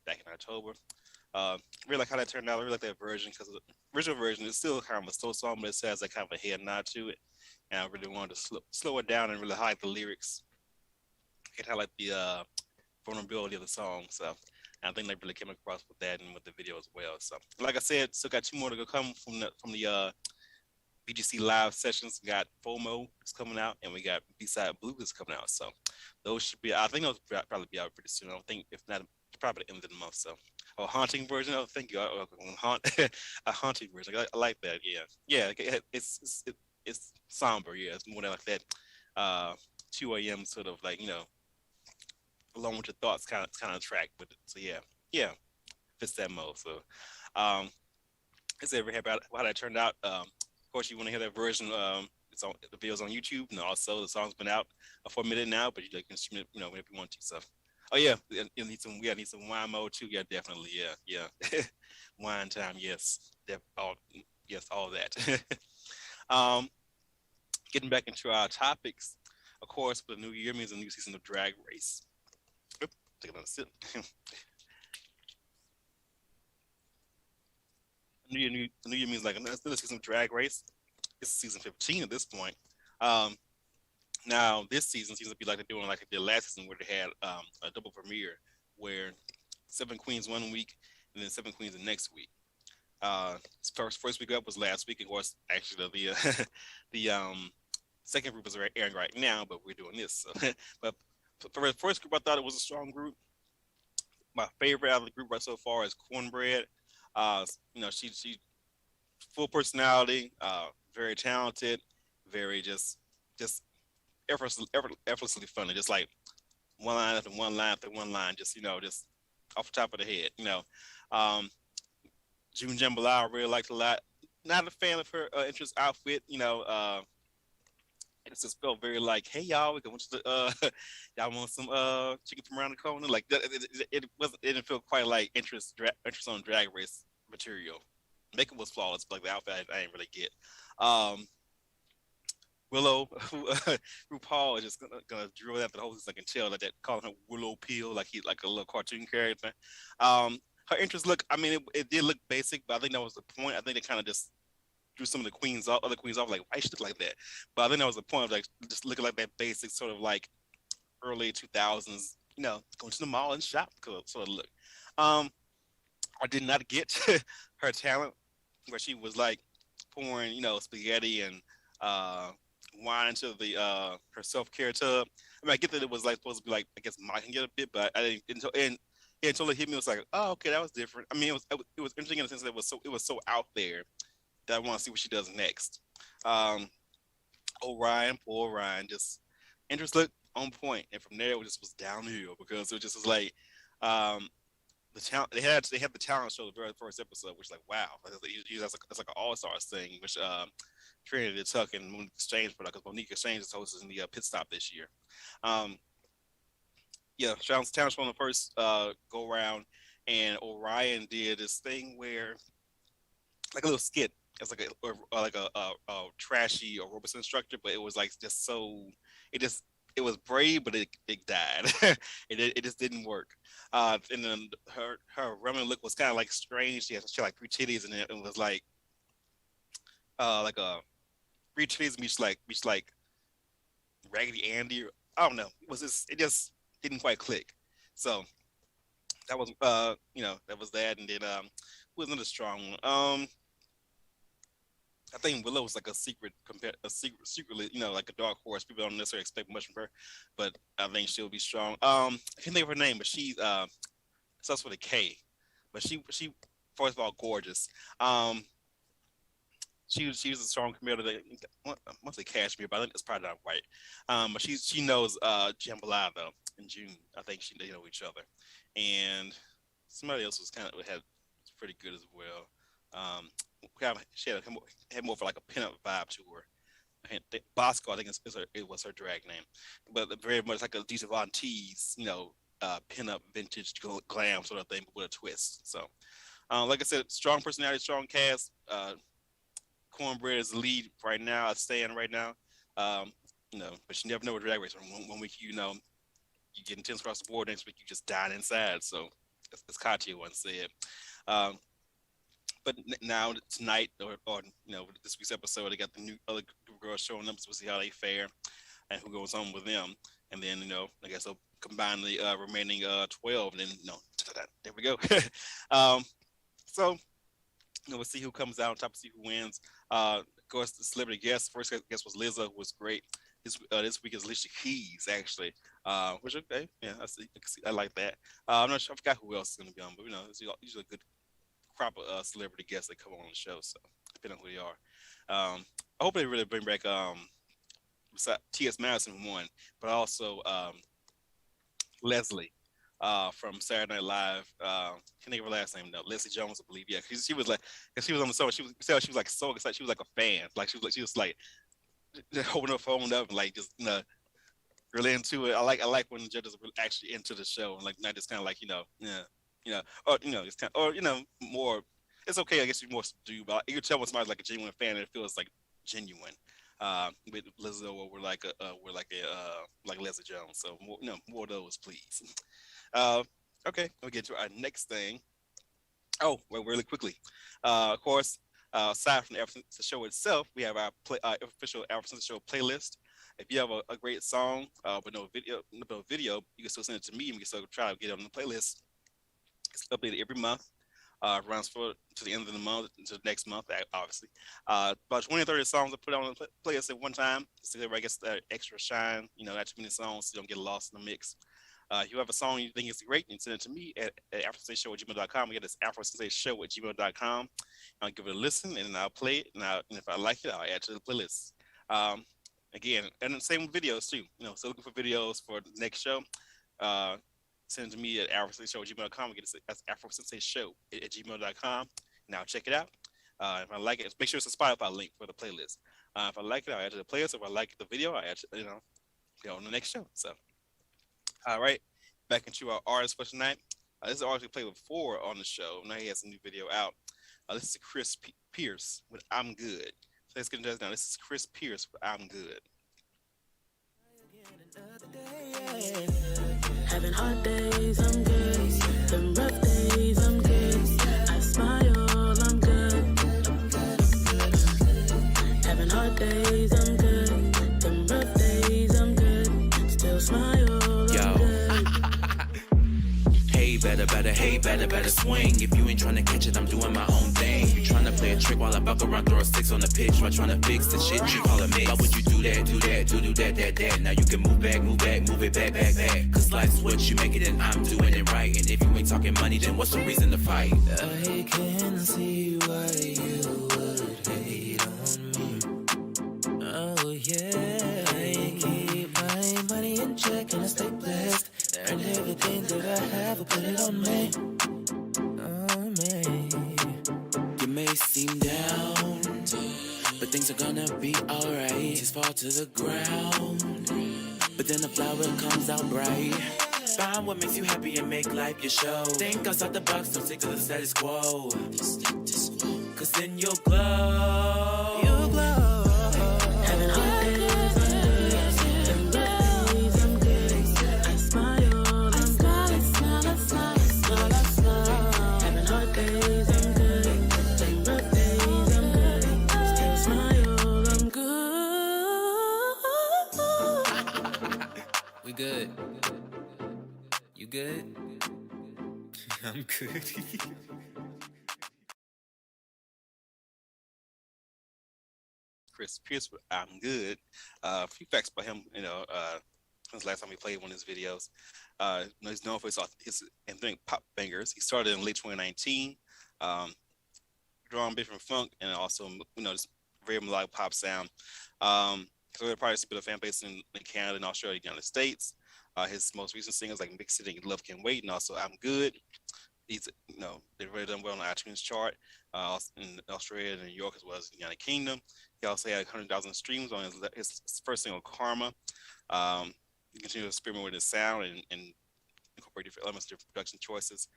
back in October. Really like how that turned out. I really like that version because the original version is still kind of a slow song, but it has like kind of a head nod to it. And I really wanted to slow it down and really highlight the lyrics. I could highlight the vulnerability of the song. So And I think they really came across with that and with the video as well. So, like I said, still got two more to go come from the BGC live sessions. We got FOMO is coming out, and we got B-side Blue is coming out. So those should be. I think those will probably be out pretty soon. I don't think, if not, probably the end of the month. So, a haunting version. Oh, thank you. A haunting version. I like that. Yeah, yeah. It's somber. Yeah, it's more than like that. 2 a.m. sort of like, along with your thoughts kind of track with it. So yeah, fits that mode. So let's say happy about how that turned out. Of course, you want to hear that version. It's on the videos on YouTube, and also the song's been out for a minute now. But you can stream it, whenever you want to. So, oh yeah, you need some. We need some wine mode too. Yeah, definitely. Yeah. Wine time. Yes, all that. um, Getting back into our topics. Of course, the new year means a new season of Drag Race. Oop, take another sip. New year means like another season of Drag Race. It's season 15 at this point. Now this season seems to be like they're doing like they did last season, where they had a double premiere where 7 queens one week and then 7 queens the next week. First week up was last week. Of course, actually the the second group is airing right now, but we're doing this. So. But for the first group, I thought it was a strong group. My favorite out of the group right so far is Cornbread. She full personality, very talented, very just effortlessly funny. Just like one line after one line after one line, just off the top of the head. June Jambalaya I really liked a lot. Not a fan of her interest outfit. It just felt very like, hey y'all, we going to the y'all want some chicken from around the corner? Like it didn't feel quite like interest on Drag Race material. Makeup was flawless, but like the outfit I didn't really get. Willow, RuPaul is just gonna drill that the whole season. I can tell that calling her Willow Peel like he's like a little cartoon character. Her interest look, I mean, it did look basic, but I think that was the point. I think they kind of just threw some of the other queens off, like, why she look like that? But I think that was the point of like just looking like that basic sort of like early 2000s, going to the mall and shop sort of look. I did not get her talent where she was like pouring, spaghetti and wine into the her self-care tub. I mean, I get that it was like supposed to be like, I guess mocking it a bit, but I didn't until it hit me. It was like, oh, okay, that was different. I mean, it was interesting in the sense that it was so out there that I want to see what she does next. Orion, poor Orion, just interest looked on point, and from there it just was downhill because it just was like the talent they had the talent show the very first episode, which like wow, that's like an all-star thing, which Trinity Tuck and Monique Exchange put out, because Monique Exchange is hosting the pit stop this year. Talent show on the first go round, and Orion did this thing where like a little skit. It's like a trashy aerobics instructor, but it was like just so it was brave, but it died. it just didn't work. And then her running look was kind of like strange. She had like 3 titties, and it was like a 3 titties meets like Raggedy Andy. I don't know. It just didn't quite click. So that was that was that, and then who was another strong one? I think Willow was like secretly, like a dark horse. People don't necessarily expect much from her, but I think she'll be strong. I can't think of her name, but she starts with a K. But she first of all gorgeous. She was a strong competitor. I want to say Cashmere, but I think it's probably not right. But she knows Jambalaya though in June. I think they know each other, and somebody else was pretty good as well. She had more of like a pinup vibe to her. Bosco, I think it was her drag name, but very much like a Dita Von Teese, pinup vintage glam sort of thing, but with a twist. So, like I said, strong personality, strong cast. Cornbread is the lead right now. I stand right now. But you never know with Drag Race. One week, you get intense across the board. Next week, you just dine inside. So, as Katya once said. But now tonight, or this week's episode, they got the new other girls showing up, so we'll see how they fare and who goes on with them. And then I guess they'll combine the remaining 12, and then there we go. um, so we'll see who comes out on top, see who wins. Of course, the celebrity guest, first guest was Lizzo, who was great. This week is Alicia Keys, actually, which okay, yeah, I like that. I'm not sure, I forgot who else is going to be on, but it's usually a good crop of celebrity guests that come on the show. So depending on who they are, I hope they really bring back T.S. Madison one, but also Leslie from Saturday Night Live. Can't think of her last name though. Leslie Jones, I believe. Yeah, she was like, cause she was on the show. She was like so excited. She was like a fan. Like she was like just holding her phone up and like just really into it. I like when the judges are actually into the show and like not just kind of like or it's kind of, or more. It's okay, I guess you're more subdued, but you can tell when somebody's like a genuine fan and it feels like genuine. With Lizzo, we're like like Leslie Jones. So more of those, please. Okay, we'll get to our next thing. Oh, well, really quickly. Of course, aside from the show itself, we have our official Afro Show playlist. If you have a great song but no video, you can still send it to me and we can still try to get it on the playlist. It's updated every month. Runs to the end of the month, to the next month, obviously. About 20 or 30 songs I put on the playlist at one time, so everybody gets that extra shine, not too many songs, so you don't get lost in the mix. If you have a song you think is great, you can send it to me at afrosensation@gmail.com. We get this afrosensation@gmail.com. I'll give it a listen, and then I'll play it, and if I like it, I'll add it to the playlist. Again, and the same with videos, too. So looking for videos for the next show. Send it to me at afrosensation@gmail.com. We get it as afrosensation@gmail.com. Now check it out. If I like it, make sure it's a Spotify link for the playlist. If I like it, I'll add it to the playlist. If I like the video, I'll add it, on the next show. So, all right, back into our artist for tonight. This is an artist we played before on the show. Now he has a new video out. This is Chris Pierce with "I'm Good." So let's get into this now. This is Chris Pierce with "I'm Good." Having hard days, I'm good. Them rough days, I'm good. I smile, I'm good. Having hard days, I'm good. Them rough days, I'm good. Still smile, I'm good. Hey, better swing. If you ain't trying to catch it, I'm doing my own thing. You trying to play a trick while I buck around, throw a six on the pitch while trying to fix the shit you call a mix. Why would you do that? Now you can move it back. Cause life's what you make it and I'm doing it right. And if you ain't talking money, then what's the reason to fight? I can see why you would hate on me. Oh yeah, I keep my money in check and I stay blessed. And everything that I have, I put it on me. Oh me. You may seem down, but things are gonna be alright. Just fall to the ground, but then the flower comes out bright. Find what makes you happy and make life your show. Think outside the box, don't stick to the status quo. Cause then you'll glow. You'll glow. Having hard days, I'm good. Them rough days, I'm good. I smile, I'm good. I smile. Having hard days, I'm good. Them rough days, I'm good. Still smile, I'm good. We good. You good? I'm good. Chris Pierce with "I'm Good." A few facts about him, since last time he played one of his videos. He's known for his anthemic pop bangers. He started in late 2019, drawing a bit from funk and also, just very melodic pop sound. So they're probably a fan base in Canada and Australia, United States. His most recent singles like "Big City" and "Love Can Wait," and also "I'm Good." He's, they've really done well on the iTunes chart in Australia and New York as well as the United Kingdom. He also had 100,000 streams on his first single, "Karma." He continued to experiment with his sound and incorporate different elements, different production choices,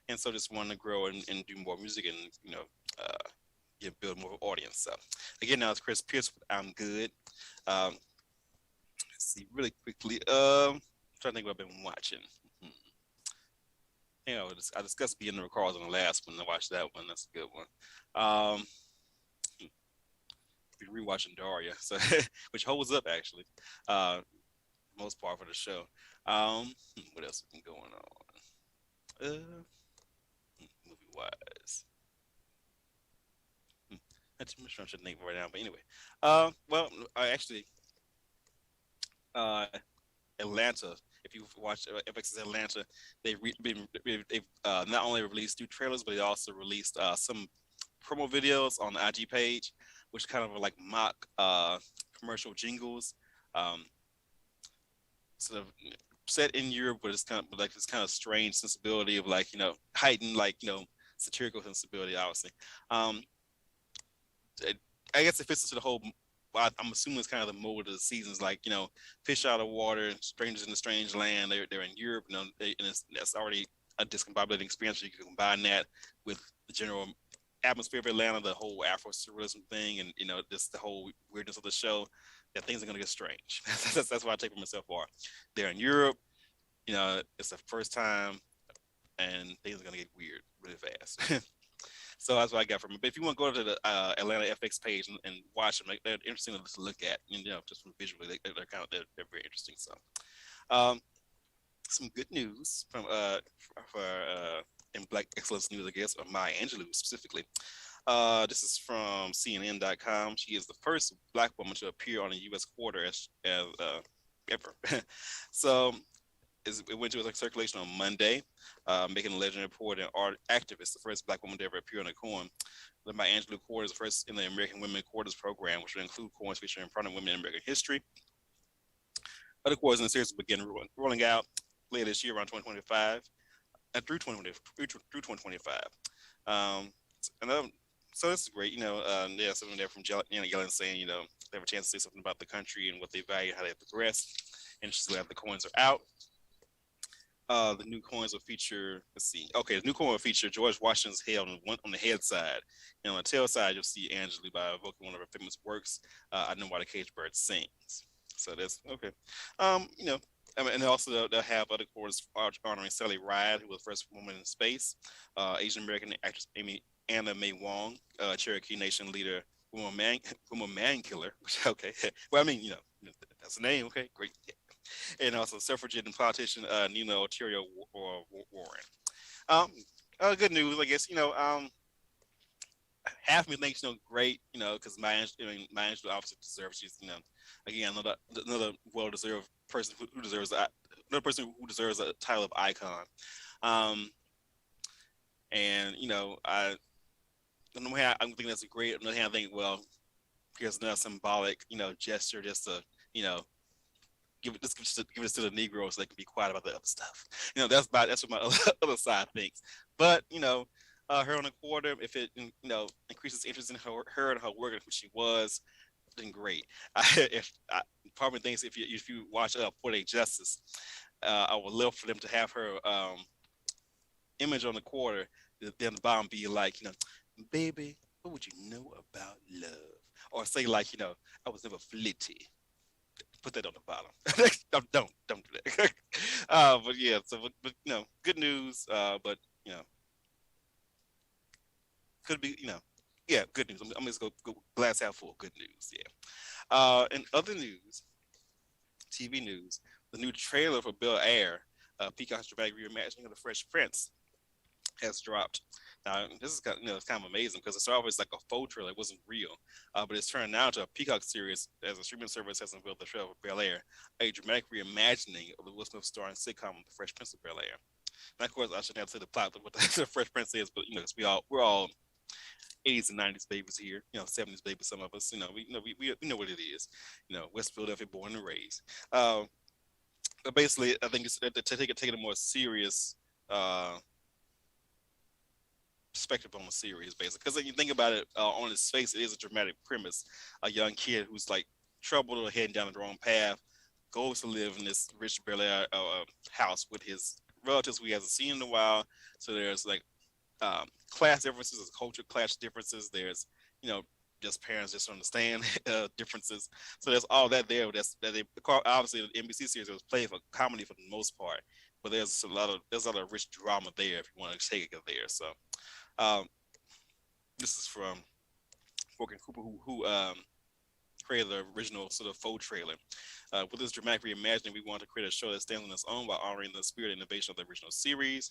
and so just wanted to grow and do more music and build more of an audience. So again, now it's Chris Pierce with "I'm Good." Let's see really quickly. I'm trying to think what I've been watching. I discussed "Being the Recalls" on the last one. I watched that one. That's a good one. Been rewatching Daria, so which holds up actually, most part for the show. What else has been going on? Movie wise, not too much I'm trying to think right now. But anyway, well, I actually, uh, Atlanta. If you've watched FX's Atlanta, they've not only released new trailers, but they also released some promo videos on the IG page, which kind of are like mock commercial jingles. Um, sort of set in Europe, but it's kind of like this kind of strange sensibility of like heightened like satirical sensibility, obviously. Um, it, I guess it fits into the whole. I'm assuming it's kind of the mode of the seasons, like fish out of water, strangers in a strange land. They're in Europe, and that's already a discombobulating experience. You can combine that with the general atmosphere of Atlanta, the whole Afro surrealism thing, and just the whole weirdness of the show. That things are gonna get strange. That's what I take from myself far. They're in Europe. It's the first time, and things are gonna get weird really fast. So that's what I got from it. But if you want to go to the Atlanta FX page and watch them, like, they're interesting to look at. Just from visually, they're very interesting. So, um, some good news from for in Black Excellence News, I guess, or Maya Angelou specifically. This is from CNN.com. She is the first Black woman to appear on a U.S. court as ever. So it went to circulation on Monday, making a legend report and art activist, the first Black woman to ever appear on a coin. The Maya Angelou Court is the first in the American Women Quarters program, which will include coins featuring prominent women in American history. Other coins in the series will begin rolling out later this year, around 2025, and through 2025. So this is great. Something there from Janet Yellen saying, they have a chance to say something about the country and what they value, how they progress, and she's glad the coins are out. The new coins will feature. Let's see. Okay, the new coin will feature George Washington's head on the head side, and on the tail side, you'll see Angelou by evoking one of her famous works. I Know Why the Caged Bird Sings. So that's okay. And also they'll have other coins honoring Sally Ride, who was the first woman in space. Asian American actress Anna Mae Wong, Cherokee Nation leader, woman man killer. Okay, well, I mean, that's the name. Okay, great. Yeah. And also suffragette and politician Nina Ontario Warren. Good news, I guess. Half me thinks great, because Maya Angelou obviously deserves. She's again another well-deserved person who deserves another person who deserves a title of icon. And I on one hand, I'm thinking that's a great. On the other hand, I think, well, here's another symbolic gesture just to give this to the Negroes so they can be quiet about the other stuff. That's what my other side thinks. But her on the quarter, if it increases interest in her and her work and who she was, then great. Part of me thinks if you watch Poetic Justice, I would love for them to have her image on the quarter, then the bottom be like, baby, what would you know about love? Or say like, I was never flitty. Put that on the bottom. don't do that. But yeah, but good news. But could be yeah, good news. I'm just go glass half full. Good news. Yeah. And other news, TV news, the new trailer for Bel Air, Peacock's dramatic reimagining of the Fresh Prince, has dropped. Now this is it's kind of amazing because it started off as like a faux trailer, it wasn't real, but it's turned now to a Peacock series as a streaming service has unveiled the trailer for Bel Air, a dramatic reimagining of the Will Smith starring sitcom The Fresh Prince of Bel Air. And of course, I shouldn't have to say the plot of what the Fresh Prince is, but we're all 80s and 90s babies here, 70s babies. Some of us, we know what it is. West Philadelphia, born and raised. But basically, I think it's to take it a more serious perspective on the series, basically, because when you think about it, on its face, it is a dramatic premise. A young kid who's like troubled or heading down the wrong path goes to live in this rich Bel Air house with his relatives who he hasn't seen in a while. So there's like class differences, there's culture clash differences. There's just parents just understand differences. So there's all that there. Obviously the NBC series was played for comedy for the most part, but there's a lot of rich drama there if you want to take it there. So this is from Morgan Cooper, who created the original sort of faux trailer. With this dramatic reimagining, we want to create a show that stands on its own while honoring the spirit and innovation of the original series.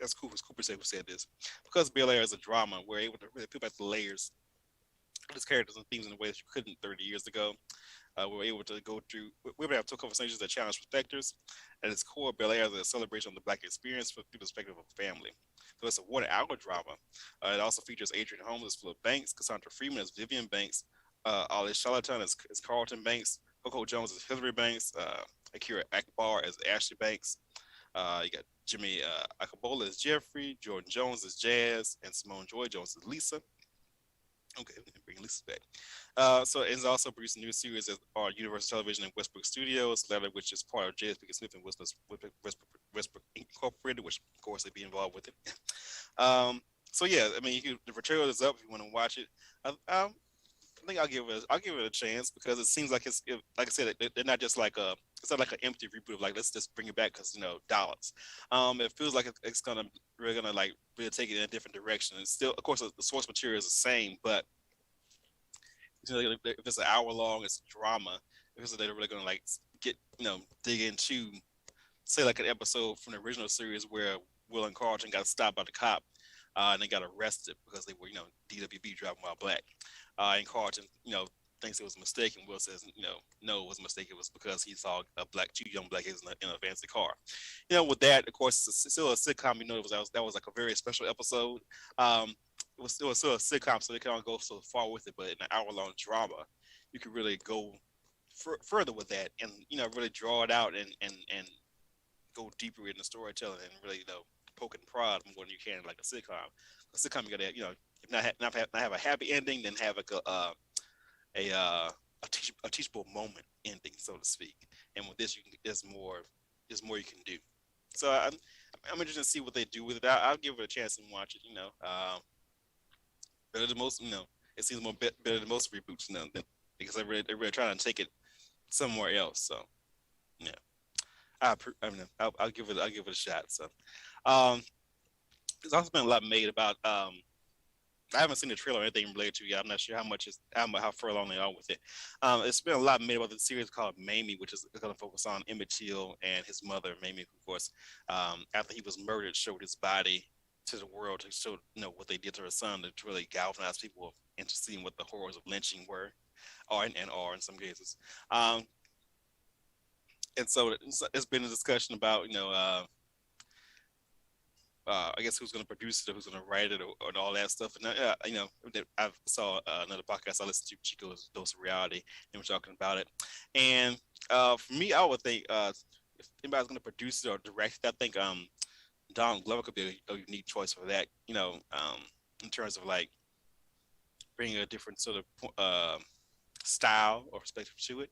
That's cool. Cooper said who said this. Because Bel-Air is a drama, we're able to really peel back the layers of its characters and themes in a way that you couldn't 30 years ago. We're able to have two conversations that challenge perspectives. At its core, Bel-Air is a celebration of the Black experience from the perspective of a family. So it's a 1 hour drama. It also features Adrian Holmes as Philip Banks, Cassandra Freeman as Vivian Banks, Ali Charlatan as Carlton Banks, Coco Jones as Hillary Banks, Akira Akbar as Ashley Banks. You got Jimmy Akabola as Jeffrey, Jordan Jones as Jazz, and Simone Joy Jones as Lisa. Okay, bring Lisa back. So it's also producing new series on Universal Television and Westbrook Studios, latter which is part of J.S. Smith and Westbrook Incorporated, which of course they'd be involved with it. So yeah, I mean, the material is up if you want to watch it. I think I'll give it a chance because it seems like like I said, they're not just like it's not like an empty reboot of like let's just bring it back because dollars. It feels like it's really gonna like really take it in a different direction. And still, of course, the source material is the same, but if it's an hour long, it's drama. If they're really gonna like get dig into, say like an episode from the original series where Will and Carlton got stopped by the cop and they got arrested because they were DWB driving while black. And Carlton, thinks it was a mistake, and Will says, no, it was a mistake. It was because he saw two young black kids in a fancy car. With that, of course, it's still a sitcom. That was like a very special episode. It was still a sitcom, so they can't go so far with it. But in an hour-long drama, you could really go further with that, and really draw it out and go deeper in the storytelling, and really poke and prod more than you can like a sitcom. A sitcom, you gotta if not have a happy ending, then have like a teachable moment ending, so to speak. And with this, there's more you can do. So I'm interested to see what they do with it. I'll give it a chance and watch it. Better than most. It seems more better than most reboots. Because they're really trying to take it somewhere else. So yeah, I'll give it a shot. So there's also been a lot made about. I haven't seen the trailer or anything related to it yet. I'm not sure how far along they are with it. It's been a lot made about the series called Mamie, which is going to focus on Emmett Till and his mother, Mamie, who, of course, after he was murdered, showed his body to the world to show what they did to her son, to really galvanize people into seeing what the horrors of lynching were, and are in some cases. And so there's been a discussion about I guess who's going to produce it or who's going to write it or all that stuff. And I saw another podcast I listened to, Chico's Dose of Reality, and we're talking about it. And for me, I would think if anybody's going to produce it or direct it, I think Donald Glover could be a unique choice for that. In terms of like bringing a different sort of style or perspective to it.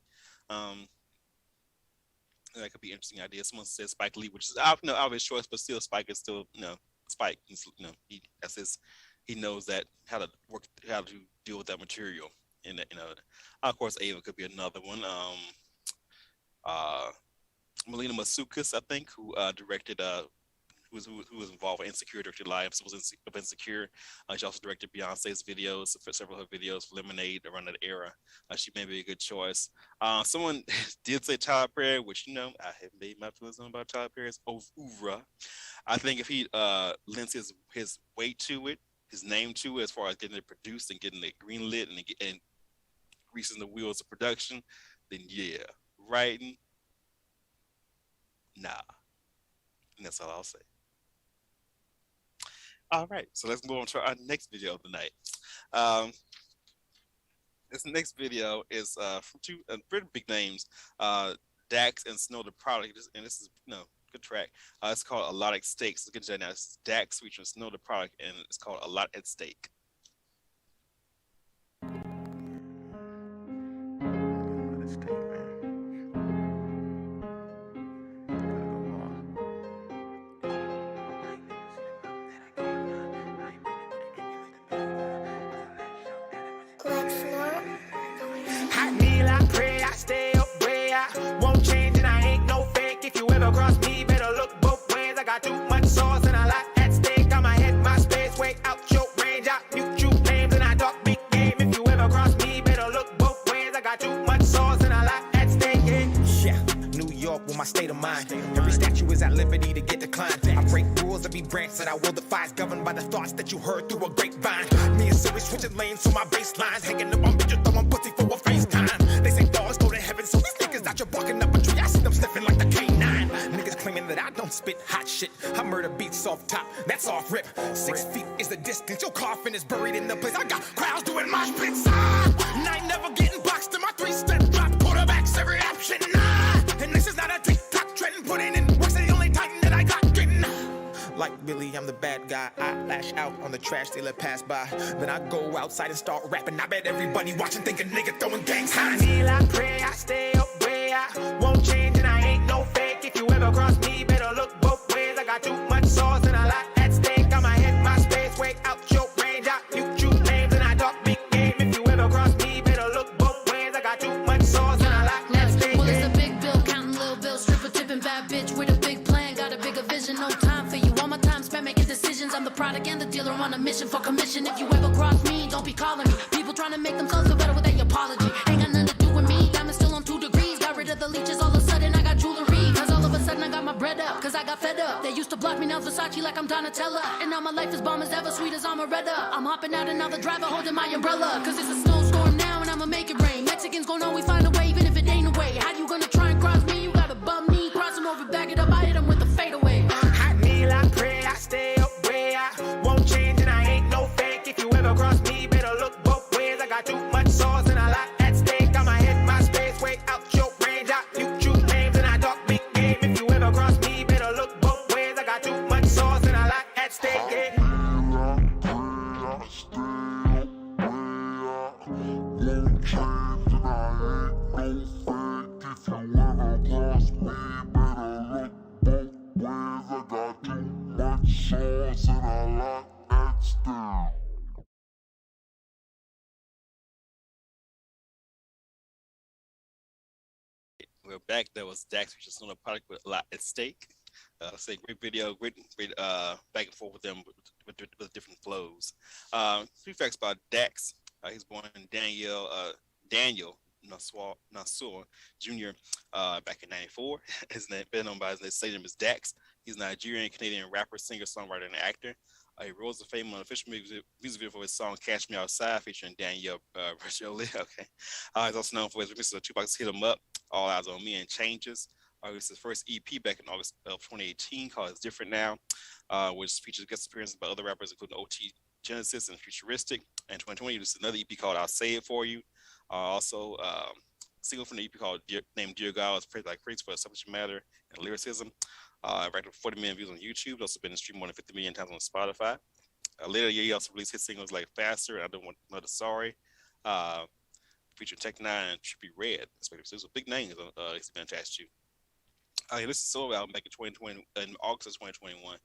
That could be an interesting idea. Someone said Spike Lee, which is obvious choice, but still Spike is still Spike. He's, he knows that how to deal with that material. And of course Ava could be another one. Melina Matsoukas, I think, who directed who was involved with Insecure, directed live episodes of Insecure. She also directed Beyonce's videos, for several of her videos, Lemonade, around that era. She may be a good choice. Someone did say Tyler Perry, which, I have made my feelings on about Tyler Perry's oeuvre. I think if he lends his weight to it, his name to it, as far as getting it produced and getting it greenlit and greasing the wheels of production, then yeah. Writing, nah. And that's all I'll say. All right, so let's move on to our next video of the night. This next video is from two pretty big names, Dax and Snow the Product, and this is good track. It's called A Lot at Stake. So get to that now. This is Dax featuring Snow the Product, and it's called A Lot at Stake. Too much sauce and a lot at stake. I'ma hit my space, way out your range. I mute you names and I talk big game. If you ever cross me, better at liberty to get declined. I break rules, every branch that I will defy is governed by the thoughts that you heard through a grapevine. Me and Siri switching lanes so my baselines hanging up on bitches throwing pussy for a FaceTime. They say dogs go to heaven, so these niggas out here walking up a tree. I see them sniffing like the K9. Niggas claiming that I don't spit hot shit. I murder beats off top, that's off rip. 6 feet is the distance. Your coffin is buried in the place. I got crowds doing mosh pits. And I ain't never getting boxed in my 3-step drop. Quarterbacks every option. And this is not a TikTok trend. Putting in work's the only titan that I got getting. Like Billy, I'm the bad guy. I lash out on the trash they let pass by. Then I go outside and start rapping. I bet everybody watching think a nigga throwing gang signs. I kneel, I pray, I stay up way I won't change and I ain't no fake. If you ever cross me, better look both ways. I got too much sauce and a lot at stake. I'ma hit my space, way out your range. I YouTube names and I talk big game. If you ever cross me, better look both ways. I got too much sauce and a lot at stake. Well, it's a big bill, counting little bills, stripper tipping bad bitch with a big plan. Got a bigger vision, no time for you. All my time spent making decisions. I'm the product and the dealer on a mission for commission. If you ever cross me, don't be calling me. People trying to make themselves feel better with a apology. Ain't got nothing to do with me. Diamond still on 2 degrees. Got rid of the leeches, all of a sudden I got jewelry. Cause all of a sudden I got my bread up. Cause I got fed up. They used to block me, now Versace like I'm Donatella. And now my life is bomb as ever, sweet as Amaretta. I'm hopping out and now the driver holding my umbrella. Cause it's a snowstorm now and I'ma make it rain. Mexicans gon' always find a way even if it ain't a way. How you gonna try and cross me? You gotta bum me, cross him over, back it up. I hit him with a fadeaway. I kneel, I pray, I stay up way I won't change and I ain't no fake. If you ever cross me, better look both ways. I got too much sauce and a lot at stake. I'ma hit my space, way out your range. I YouTube names and I talk big game. If you ever cross me, better look both ways. I got too much sauce and a lot at stake. Yeah. We're back. That was Dax, which is on a product with a lot at stake. Say great video, great back and forth with them with different flows. 3 facts about Dax. He's born in Daniel Nassau Jr. Back in '94. His name, better known by his stage name is Dax. He's a Nigerian Canadian rapper, singer, songwriter, and actor. He rose to fame on an official music video for his song "Catch Me Outside" featuring Danielle Berjoli. Okay, he's also known for his remix of Tupac's "Hit 'Em Up," "All Eyes on Me," and "Changes." It was his first EP back in August of 2018 called "It's Different Now," which features guest appearances by other rappers including OT Genesis and Futuristic. And 2020, this is another EP called "I'll Say It For You." Also, single from the EP called named "Dear God" was praised by critics for subject matter and lyricism. Racked up 40 million views on YouTube. Also been streamed more than 50 million times on Spotify. Later, he also released hit singles like "Faster" and "I Don't Want Another Sorry," featuring Tech Nine and Trippie Redd. So it's a big name he's been attached to. He listed solo album back in 2020, in August of 2021.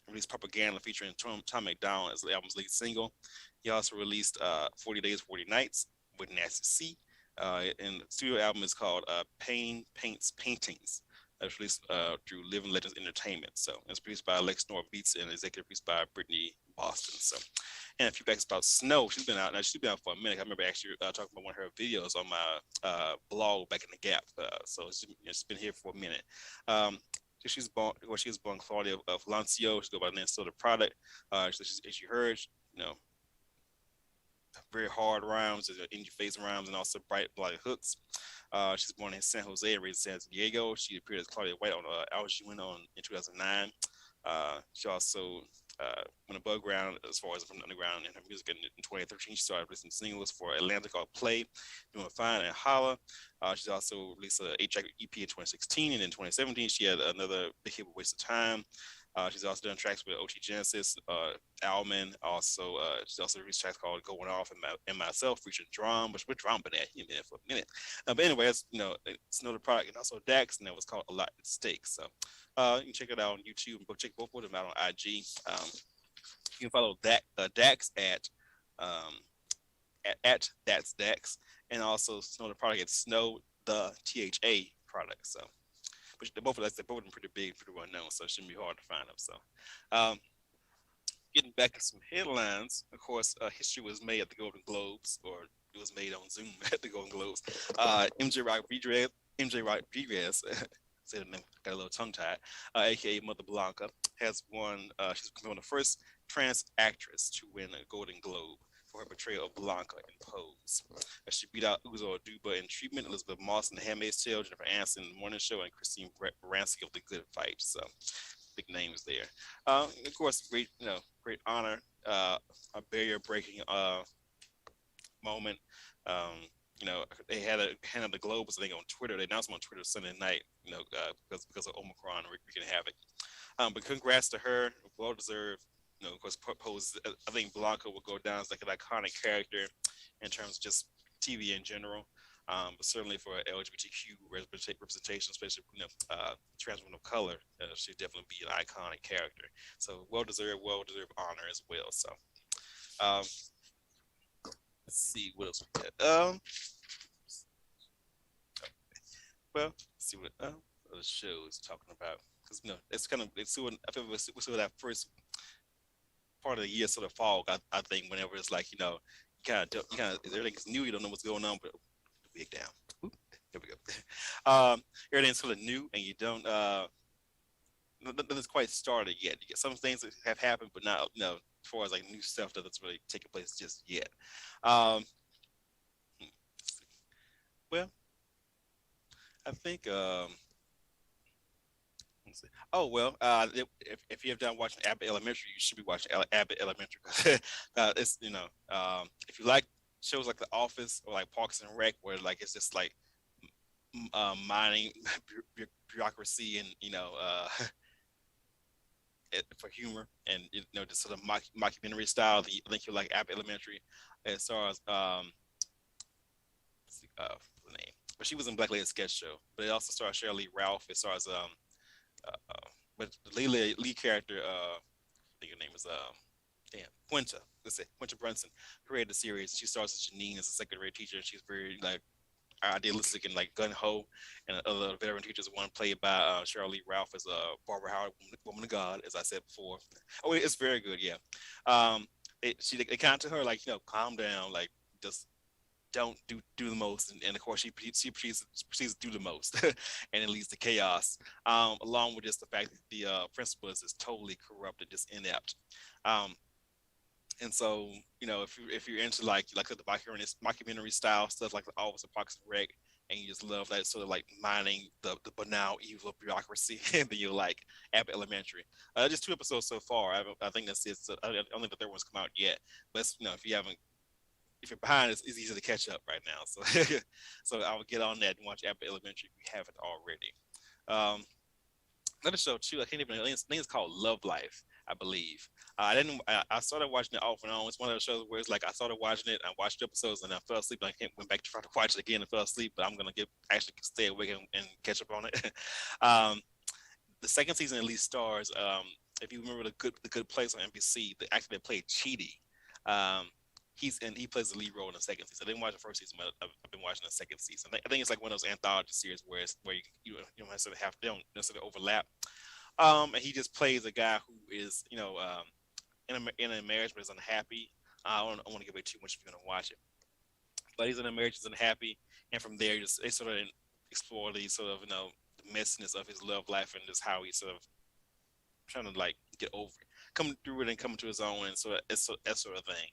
Released "Propaganda" featuring Tom McDonald as the album's lead single. He also released 40 Days, 40 Nights with Nasty C. And the studio album is called Pain Paints Paintings. That's released through Living Legends Entertainment. So it's produced by Lex Nor Beats and executive produced by Brittany Boston. So, and a few facts about Snow. She's been out for a minute. I remember actually talking about one of her videos on my blog back in the Gap. So it's been here for a minute. She was born Claudia of Lancio. She goes by the name of the product. As you heard, very hard rhymes, in your face rhymes, and also bright blooded hooks. She's born in San Jose and raised in San Diego. She appeared as Claudia White on Out She Went On in 2009. She also went above ground as far as from the underground in her music. In 2013, she started releasing singles for Atlanta called "Play," "Doing Fine," and "Holla." She's also released an 8-track EP in 2016, and in 2017, she had another big hit with "Waste of Time." She's also done tracks with OT Genesis, Alman. Also, she's also released tracks called "Going Off" and myself, featuring Drum, which we're Drum been at in there for a minute. But anyway, it's another product, and also Dax, and that was called "A Lot at Stake." So you can check it out on YouTube and go check both of them out on IG. You can follow Dax at That's Dax, and also Snow the product at Snow the THA product. So. Both of them pretty big, pretty well known, so it shouldn't be hard to find them. So, getting back to some headlines, of course, history was made at the Golden Globes, or it was made on Zoom at the Golden Globes. MJ Rodriguez say the name, got a little tongue tied. AKA Mother Blanca, has won. She's become the first trans actress to win a Golden Globe for her portrayal of Blanca in Pose. She beat out Uzo Aduba in Treatment, Elizabeth Moss in The Handmaid's Tale, Jennifer Aniston in The Morning Show, and Christine Baranski of The Good Fight. So big names there. Of course, great honor, a barrier-breaking moment. They had a hand of the Globes, I think, on Twitter. They announced them on Twitter Sunday night, because of Omicron wreaking havoc. But congrats to her, well deserved. Of course, Pose. I think Blanca will go down as like an iconic character in terms of just TV in general. But certainly for LGBTQ representation, especially trans women of color, she'd definitely be an iconic character. So well deserved honor as well. So let's see what else we got. Well, let's see what other shows talking about, because I feel we're still that first part of the year sort of fog. I think whenever it's like you kind of everything's new, you don't know what's going on, but big down. Oop, there we go. Everything's sort of new, and you don't. Nothing's quite started yet. You get some things that have happened, but not as far as like new stuff that's really taking place just yet. Well, I think. Oh well, if you have done watching Abbott Elementary, you should be watching Abbott Elementary. It's if you like shows like The Office or like Parks and Rec, where like it's just like mining bureaucracy and for humor and just sort of mockumentary style. I think you like Abbott Elementary. As far as the name, but she was in Black Lady Sketch Show. But it also stars Sheryl Lee Ralph. As far as but the lead character, I think her name is Quinta. Let's say Quinta Brunson created the series. She starts as Janine as a second grade teacher. She's very like idealistic and like gun ho. And other veteran teachers, one played by Sheryl Lee Ralph as Barbara Howard, woman of God, as I said before. Oh, it's very good, yeah. They kind of tell her like calm down, like just don't do the most, and of course she proceeds to do the most, and it leads to chaos. Along with just the fact that the principal is totally corrupt and just inept. And so if you're into like the mockumentary style stuff like The Office, Parks and Rec, and you just love that sort of like mining the banal evil of bureaucracy, then you like Abbott Elementary. Just 2 episodes so far. I think that's it. So I don't think the third one's come out yet. But if you're behind, it's easy to catch up right now. So so I would get on that and watch Abbott Elementary if you haven't already. Another show too, I think it's called Love Life, I believe. I started watching it off and on. It's one of those shows where it's like I started watching it, I watched episodes and I fell asleep. I went back to try to watch it again and fell asleep, but I'm gonna actually stay awake and catch up on it. The second season at least stars, if you remember the Good Place on NBC, the actor that played Chidi, he plays the lead role in the second season. I didn't watch the first season, but I've been watching the second season. I think it's like one of those anthology series where you don't necessarily overlap. And he just plays a guy who is in a marriage but is unhappy. I don't want to give away too much if you're gonna watch it, but he's in a marriage, is unhappy, and from there they sort of explore the sort of the messiness of his love life and just how he's sort of trying to like get over it, come through it and come to his own, and so that sort of thing.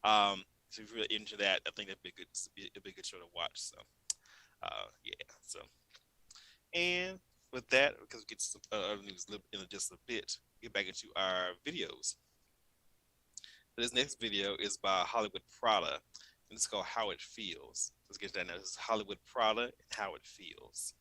So if you're really into that, I think that'd be a good show to watch. So, yeah. So, and with that, because we get some other news in just a bit, get back into our videos. This next video is by Hollywood Prada, and it's called How It Feels. Let's get to that now. This is Hollywood Prada and How It Feels.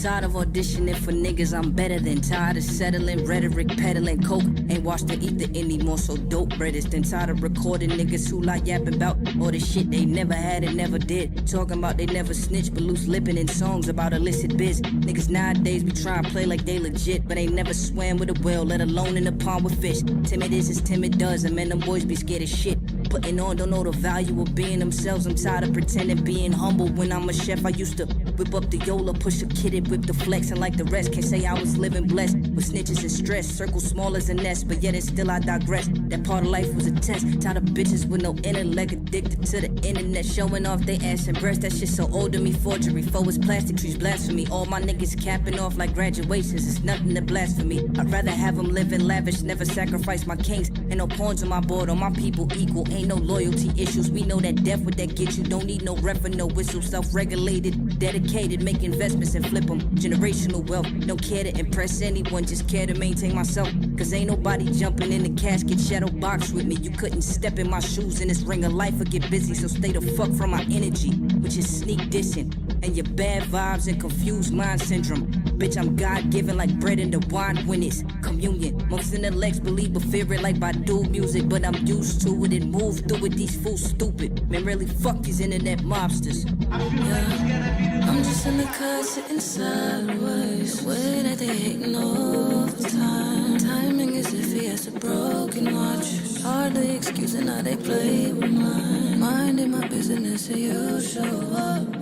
Tired of auditioning for niggas I'm better than. Tired of settling, rhetoric, peddling, coke. Ain't washed the ether anymore, so dope bread is. Then tired of recording niggas who like yapping about all the shit they never had and never did. Talking about they never snitch, but loose lipping in songs about illicit biz. Niggas nowadays be trying to play like they legit, but ain't never swam with a whale, let alone in a pond with fish. Timid is as timid does, and man, them boys be scared as shit. Putting on, don't know the value of being themselves. I'm tired of pretending being humble when I'm a chef. I used to Whip up the Yola, push a kid it, whip the flex, and like the rest, can't say I was living blessed. With snitches and stress, circle small as a nest, but yet and still I digress. That part of life was a test. Tired of bitches with no intellect, addicted to the internet, showing off they ass and breast. That shit so old to me, forgery. Forwards plastic trees, blasphemy. All my niggas capping off like graduations, it's nothing to blasphemy. I'd rather have them living lavish, never sacrifice my kings. Ain't no pawns on my board, all my people equal. Ain't no loyalty issues. We know that death would that get you. Don't need no ref or no whistle. Self-regulated, dedicated, make investments and flip them. Generational wealth, don't care to impress anyone, just care to maintain myself. Cause ain't nobody jumping in the casket, shadow box with me. You couldn't step in my shoes in this ring of life or get busy. So stay the fuck from my energy, which is sneak dissing. And your bad vibes and confused mind syndrome. Bitch, I'm God-given like bread and the wine when it's communion. Most intellects believe but fear it like Badu music. But I'm used to it and move through it, these fools stupid. Man, really fuck these internet mobsters. Yeah, I'm just in the car sitting sideways. Way that they hating all the time. Timing is iffy as a broken watch. Hardly excusing how they play with mine. Minding my business and you show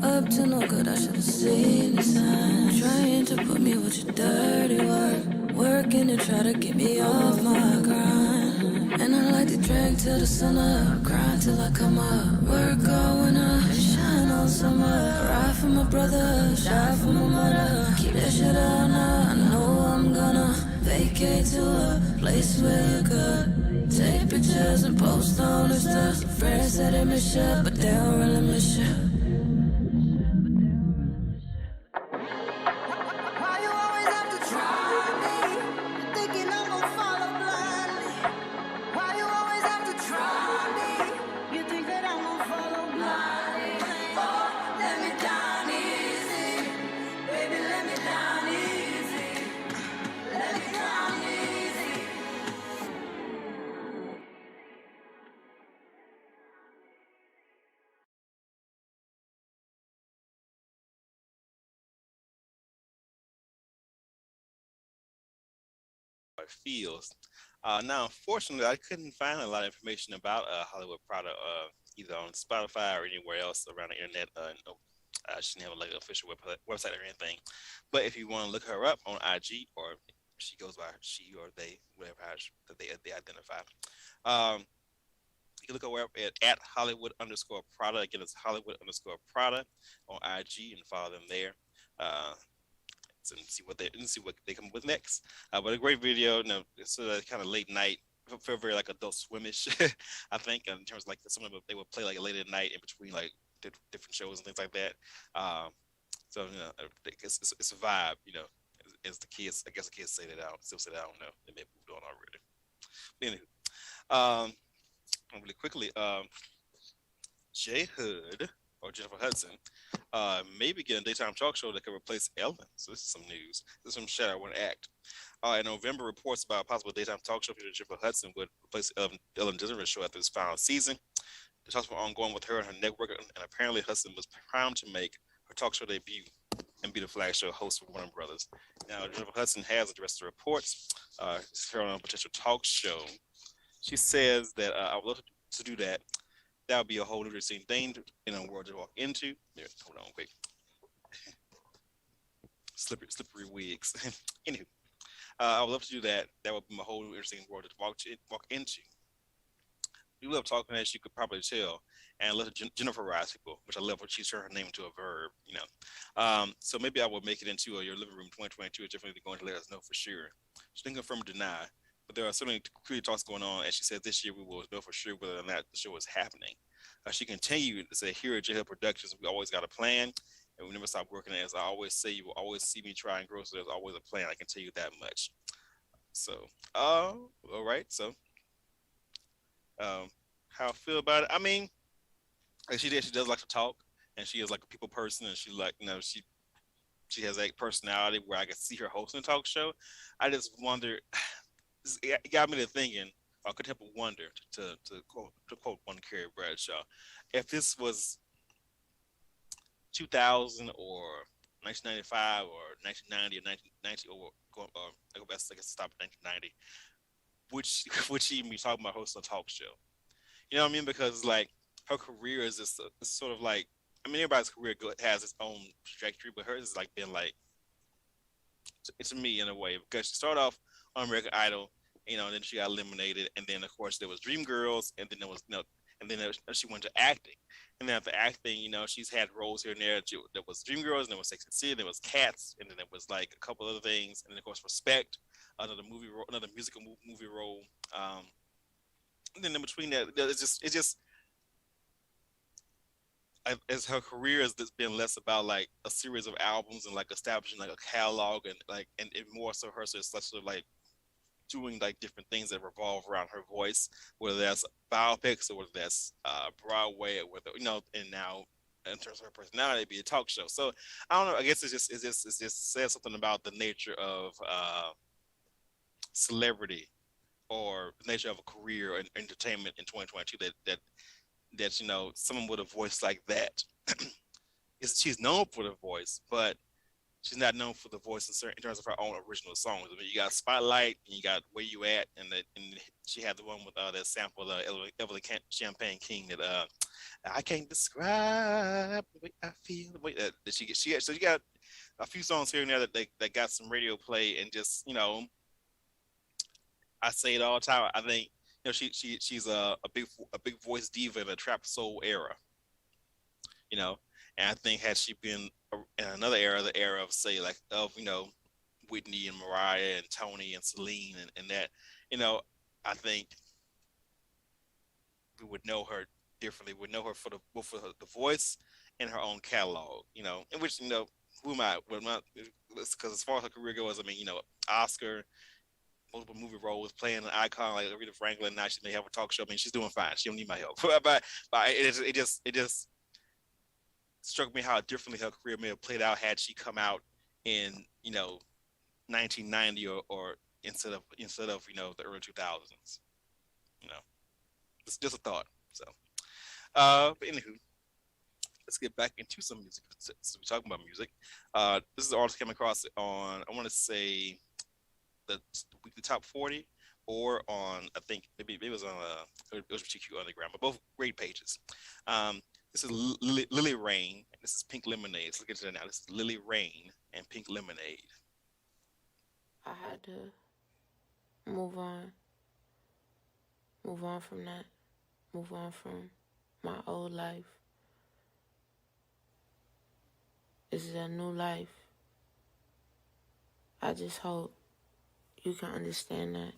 up to no good, I should've seen the sign. Trying to put me with your dirty work. Working to try to get me off my grind. And I like to drink till the sun up. Grind till I come up. Work all winter, shine all summer. Ride for my brother, shine for my mother. Keep that shit on her. I know I'm gonna vacate to a place where you could take pictures and post on the stuff. Your friends said they miss you, but they don't really miss you. It feels. Now, unfortunately, I couldn't find a lot of information about Hollywood Prada either on Spotify or anywhere else around the internet. No, she didn't have like an official website or anything. But if you want to look her up on IG, or she goes by she or they, whatever that they identify. You can look her up at Hollywood_Prada. Again, it's Hollywood_Prada on IG and follow them there. And see what they come up with next. But a great video. You know, it's kind of late night, feel very like Adult Swimish. I think in terms of like some of them, they would play like late at night in between like different shows and things like that. So you know, it's a vibe. You know, as the kids, I guess the kids say that. I still say that. I don't know. They may have moved on already. But anywho, really quickly, J Hood or Jennifer Hudson maybe get a daytime talk show that could replace Ellen. So this is some news. This is from Shadow One Act. In November, reports about a possible daytime talk show featuring Jennifer Hudson would replace Ellen DeGeneres show after its final season. The talks were ongoing with her and her network, and apparently Hudson was primed to make her talk show debut and be the flagship host for Warner Brothers. Now, Jennifer Hudson has addressed the reports. She's on a potential talk show. She says that I would love to do that. That would be a whole interesting thing in a world to walk into. There, hold on, quick. Slippery wigs. Anywho, I would love to do that. That would be a whole interesting world to walk into. We love talking, as you could probably tell, and let Jenniferize people, which I love when she turned her name into a verb, you know. So maybe I will make it into your living room 2022. It's definitely going to let us know for sure. She didn't confirm or deny, but there are certainly clear talks going on. As she said, this year we will know for sure whether or not the show is happening. She continued to say, here at J-Hub Productions, we always got a plan, and we never stop working. As I always say, you will always see me try and grow, so there's always a plan. I can tell you that much. So, all right. So, how I feel about it? I mean, like she does like to talk, and she is like a people person, and she like, you know, she has a personality where I can see her hosting a talk show. I just wonder, it got me to thinking, I couldn't help but wonder, to quote one Carrie Bradshaw, if this was 2000 or 1995 or 1990 or 1990 or I guess stop at 1990, would she even be talking about hosting a talk show? You know what I mean? Because like her career is just sort of like, I mean, everybody's career has its own trajectory, but hers has like been like, it's me in a way, because she started off on American Idol, then she got eliminated, and then of course there was Dreamgirls, and then there was and then she went to acting, and then after acting, she's had roles here and there. There was Dreamgirls, and there was Sex and the City, there was Cats, and then there was like a couple other things, and then of course Respect, another movie role, another musical movie role, and then in between that, it's just. As her career has been less about like a series of albums and like establishing like a catalog and more so her so it's less sort of like doing like different things that revolve around her voice, whether that's biopics or whether that's Broadway or whether and now in terms of her personality it'd be a talk show. So I don't know. I guess it just says something about the nature of celebrity or the nature of a career in entertainment in 2022 that someone with a voice like that she's known for the voice, but she's not known for the voice in terms of her own original songs. I mean, you got Spotlight and you got Where You At, and she had the one with that sample Evelyn Champagne King that I can't describe the way I feel, the way that she got. So you got a few songs here and there that got some radio play, and just I say it all the time. I think she's a big voice diva in the trap soul era, and I think had she been in another era, the era of say like of Whitney and Mariah and Tony and Celine and that, I think we would know her differently. We'd know her for the voice and her own catalog, in which who am I? Because as far as her career goes, I mean, Oscar, multiple movie roles, playing an icon like Aretha Franklin. Now she may have a talk show. I mean, she's doing fine. She don't need my help. but it just struck me how differently her career may have played out had she come out in 1990 or instead of the early 2000s. It's just a thought. So, but anywho, let's get back into some music. Since we're talking about music, this is an artist came across on, I want to say, the weekly top 40, or on, I think maybe it was on LGBTQ Underground, but both great pages. This is Lily Rain. This is Pink Lemonade. Let's look into it now. This is Lily Rain and Pink Lemonade. I had to move on from that, move on from my old life. This is a new life. I just hope you can understand that,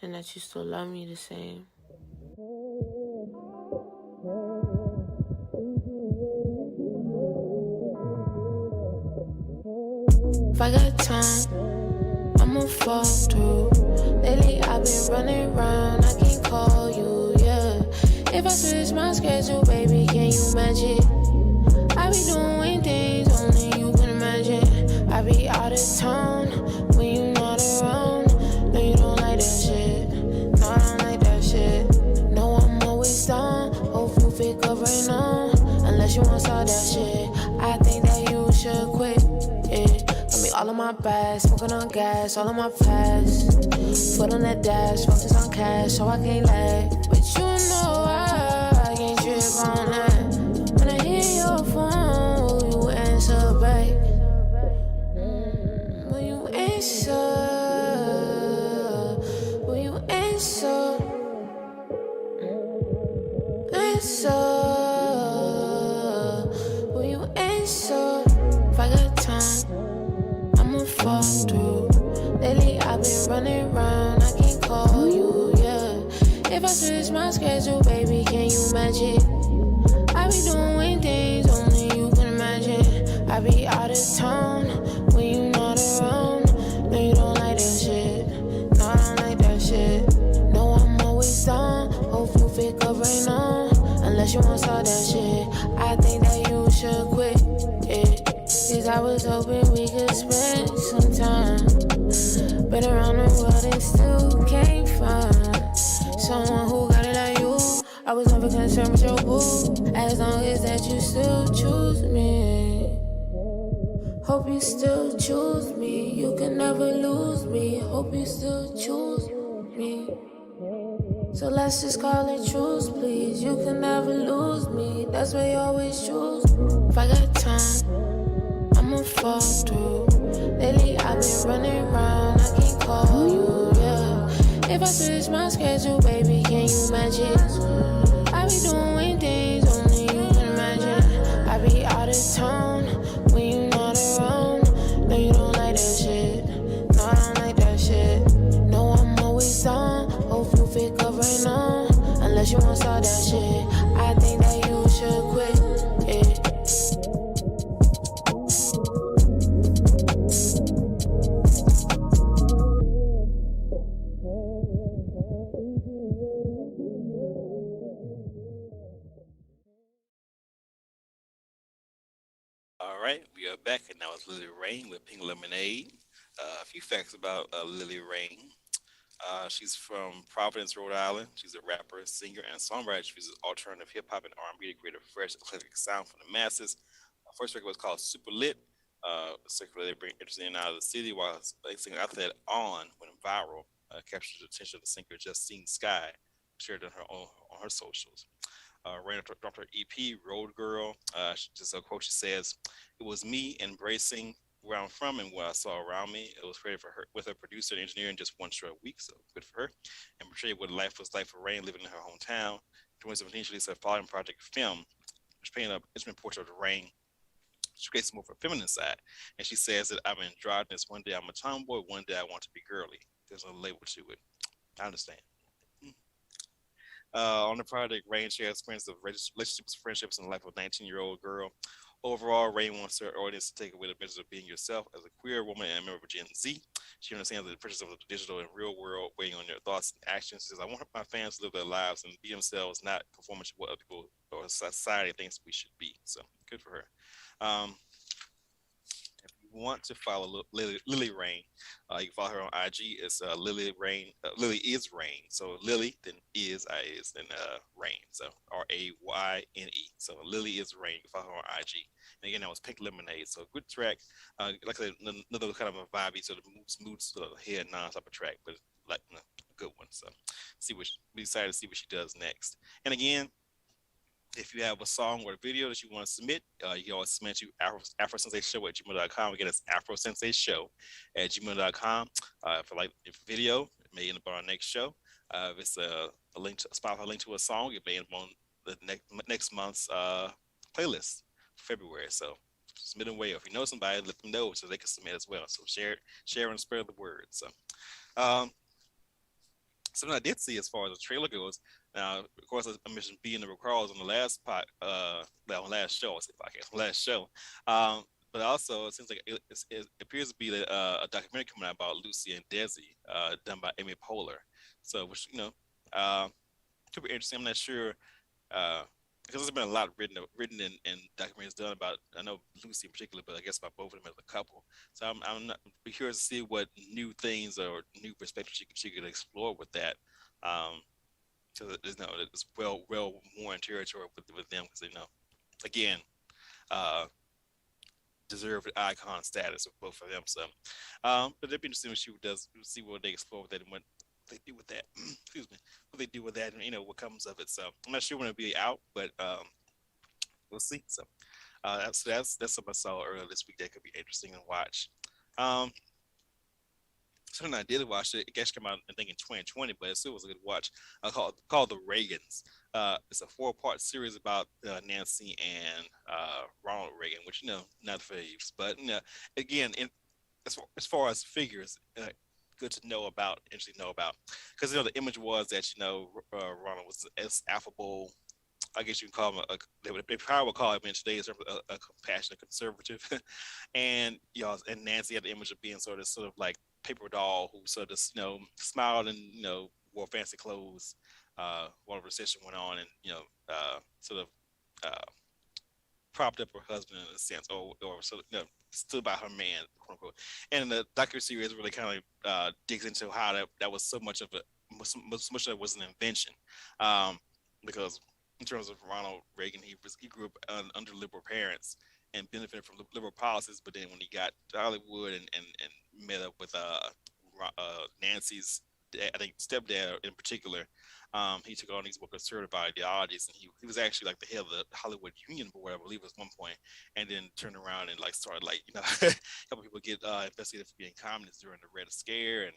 and that you still love me the same. If I got time, I'ma fall through. Lately I've been running around, I can't call you, yeah. If I switch my schedule, baby, can you match it? I be doing things only you can imagine. I be out of town when you not around. No, you don't like that shit. No, I don't like that shit. No, I'm always down. Hope you pick up right now. Unless you want to start that shit, I think that you should quit it. Got me all on my back, smoking on gas, all on my past. Foot on that dash, focus on cash, so I can't lag. But you know I can't trip on that. When I hear your phone, will you answer back? Will you answer? Will you answer? Answer. Will you answer? If I got time, I'ma fall through. Lately I've been running around, I can't call you, yeah. If I switch my schedule, baby, can you match it? I be doing things only you can imagine. I be out of town when you not around. No, you don't like that shit. No, I don't like that shit. No, I'm always down. Hope you pick up right now. Unless you want to start that shit, I think that you should quit it. Cause I was hoping we could spend some time. Been around the world and still can't find someone who got it like you. I was never concerned with your boo, as long as that you still choose me. Hope you still choose me. You can never lose me. Hope you still choose me. So let's just call it truce, please. You can never lose me. That's why you always choose. If I got time, I'ma fall through. Lately I've been running around. I can't call you, yeah. If I switch my schedule, baby, can you match it? I be doing things only you can imagine. I be out of town when you not around. No, you don't like that shit. No, I don't like that shit. No, I'm always on. Hope you pick up right now. Unless you want to start that shit, I think that you should quit it. All right, we are back, and that was Lily Rain with Pink Lemonade. A few facts about Lily Rain. She's from Providence, Rhode Island. She's a rapper, singer, and songwriter. She uses alternative hip hop and R&B to create a fresh, eclectic sound for the masses. Her first record was called Super Lit. Circulated, bring interest in and out of the city, while the singer after that On went viral, captured the attention of the singer Justine Sky, shared on her socials. Raina dropped her EP, Road Girl. Just a quote, she says, "It was me embracing where I'm from and what I saw around me. It was created for her with her producer and engineer in just one short week, so good for her. And portrayed what life was like for Rain living in her hometown. In 2017, she released her following project, Film, which painted an intimate portrait of Rain. She creates more of a feminine side, and she says that I'm androgynous. One day I'm a tomboy, one day I want to be girly. There's no label to it. I understand. On the project, Rain shares experience of relationships, friendships, and the life of a 19-year-old girl. Overall, Rain wants her audience to take away the message of being yourself as a queer woman and a member of Gen Z. She understands the pressures of the digital and real world weighing on their thoughts and actions. She says, I want my fans to live their lives and be themselves, not conform to what other people or society thinks we should be. So, good for her. If you want to follow Lily Rain, you can follow her on IG. It's Lily Rain. Lily is Rain. So Lily, then is, then Rain. So RAYNE. So Lily is Rain. You can follow her on IG. And again, that was Pink Lemonade. So good track. Like I said, another kind of a vibey, sort of moods to the head non-stop of track, but like a good one. So we decided to see what she does next. And again, if you have a song or a video that you want to submit, you can always submit to afrosensation@gmail.com. Again, it's afrosensation@gmail.com. If video, it may end up on our next show. If it's a Spotify link to a song, it may end up on the next month's playlist for February. So submit them away. If you know somebody, let them know so they can submit as well. So share and spread the word. So something I did see as far as the trailer goes. Now, of course, I mentioned being the recalls on the last last show. But also, it seems like it appears to be a documentary coming out about Lucy and Desi, done by Amy Poehler. So, which could be interesting. I'm not sure because there's been a lot written and documentaries done about. I know Lucy in particular, but I guess about both of them as a couple. So I'm not be curious to see what new things or new perspectives she could explore with that. So it's well more in territory with them because again, deserved icon status of both of them. So, but it'd be interesting what she does. See what they explore with that and what they do with that. Excuse me, what they do with that, and what comes of it. So I'm not sure when it'll be out, but we'll see. So that's something I saw earlier this week that could be interesting to watch. Something I did watch, it actually came out I think in 2020, but it still was a good watch. Called The Reagans. It's a 4-part series about Nancy and Ronald Reagan, which not faves, but again, as far as figures, good to know about, interesting to know about, because the image was that Ronald was as affable. I guess you can call him they probably would call him in today's terms a compassionate conservative, and and Nancy had the image of being sort of like paper doll who sort of smiled and wore fancy clothes while the recession went on, and sort of propped up her husband in a sense, or sort of stood by her man, quote unquote. And the documentary series really kind of digs into how that was so much of it was an invention, because in terms of Ronald Reagan, he grew up under liberal parents and benefited from liberal policies. But then when he got to Hollywood and met up with Nancy's I think stepdad in particular, he took on these more conservative ideologies, and he was actually like the head of the Hollywood Union Board, I believe, at one point, and then turned around and like started like helping people get investigated for being communists during the Red Scare,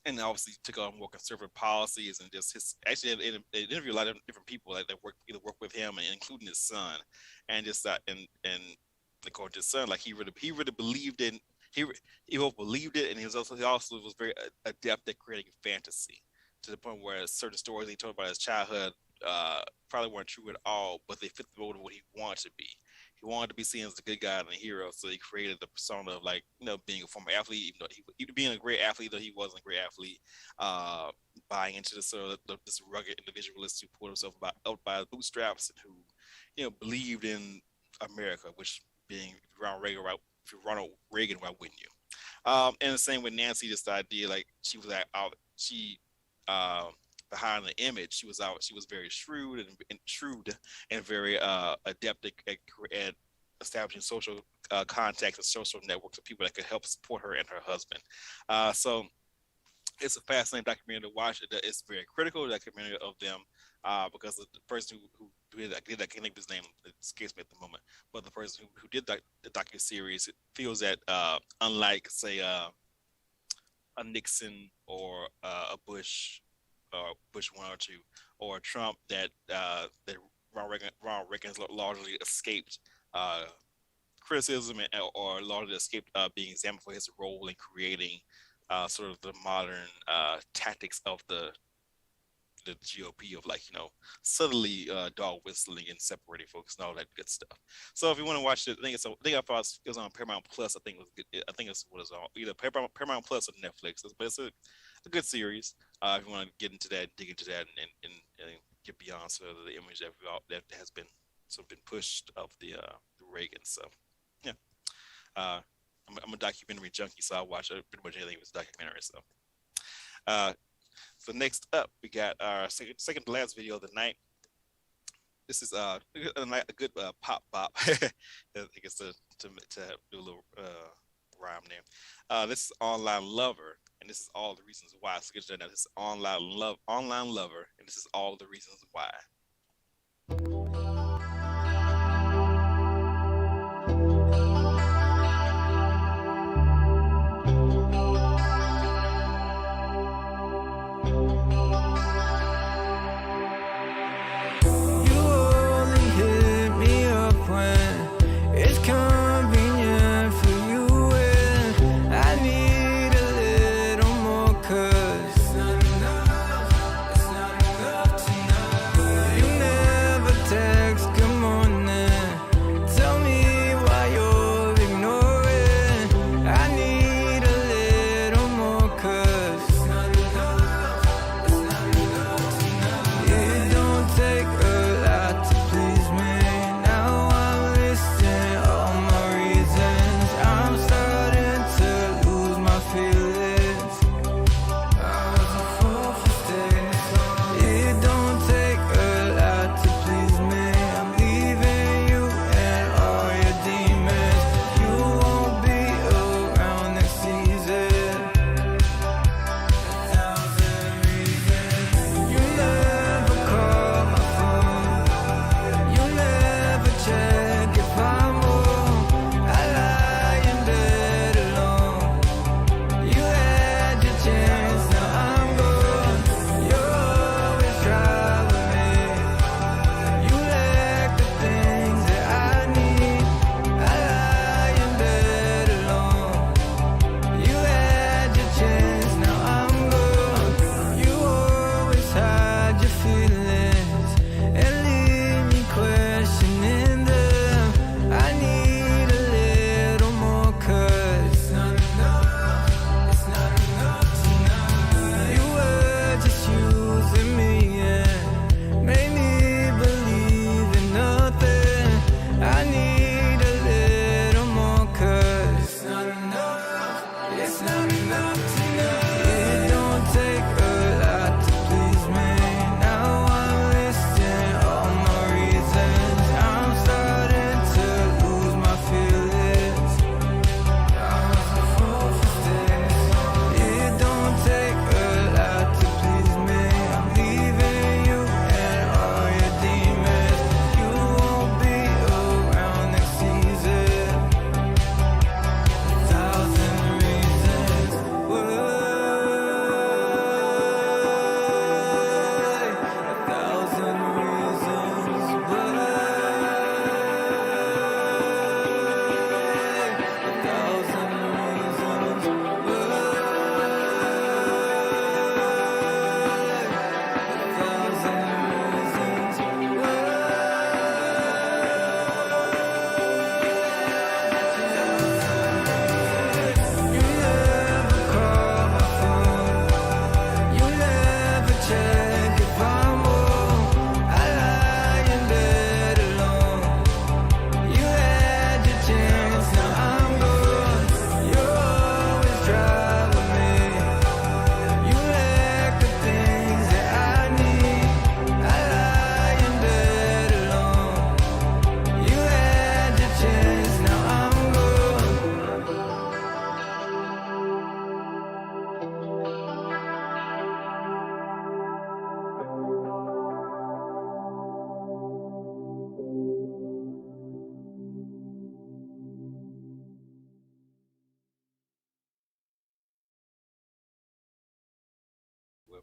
and obviously took on more conservative policies, and just his actually interviewed a lot of different people that worked with him, and including his son, and just and according to his son, like he really believed in he both believed it, and he also was very adept at creating fantasy, to the point where certain stories he told about his childhood probably weren't true at all, but they fit the mold of what he wanted to be. He wanted to be seen as the good guy and the hero, so he created the persona of like, being a former athlete, even though he being a great athlete, though he wasn't a great athlete, buying into this this rugged individualist who pulled himself out by the bootstraps, and who, believed in America, which being Ronald Reagan, why wouldn't you? And the same with Nancy, just the idea like she was behind the image, she was very shrewd and very adept at establishing social contacts and social networks of people that could help support her and her husband. So it's a fascinating documentary to watch. It's very critical documentary of them, because the person who did that, I can't think of his name, it escapes me at the moment, but the person who did the docuseries feels that unlike, say, a Nixon or a Bush 1 or 2, or Trump, that Ronald Reagan's largely escaped criticism, or largely escaped being examined for his role in creating sort of the modern tactics of the GOP, of like, subtly dog whistling and separating folks and all that good stuff. So if you want to watch it, I thought it was on Paramount Plus. I think it was good. I think it's what it's on, either Paramount Plus or Netflix. But it's a good series. If you want to get into that, dig into that, and get beyond sort of the image that has been pushed of the Reagan. So yeah, I'm a documentary junkie, so I watch pretty much anything that's documentary. So next up, we got our second to last video of the night. This is a good pop bop. I guess to do a little rhyme there. This is Online Lover, and this is all the reasons why. So get to that. This is Online Lover, and this is all the reasons why. It's not enough tonight.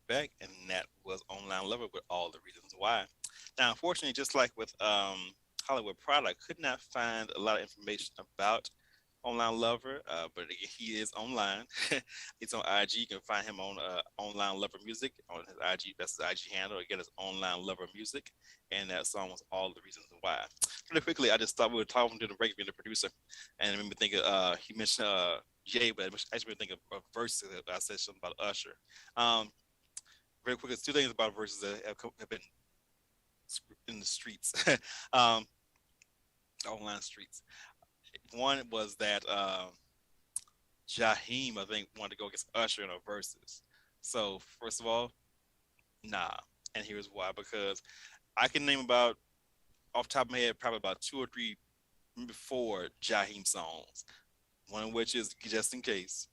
back, and that was Online Lover with All the Reasons Why. Now, unfortunately, just like with Hollywood Pride, I could not find a lot of information about Online Lover, but he is online. He's on IG. You can find him on Online Lover Music on his IG. That's his IG handle. Again, it's Online Lover Music, and that song was All the Reasons Why. Really quickly, I just thought we were talking to the break, being the producer, and it made me think of, he mentioned Jay, but I actually made me think of verses. I said something about Usher. Um, Very quickly, two things about verses that have been in the streets, um, online streets. One was that Jaheim, I think, wanted to go against Usher in a verses. So first of all, nah, and here's why: because I can name about off the top of my head probably about two or three before Jaheim songs. One of which is Just in Case.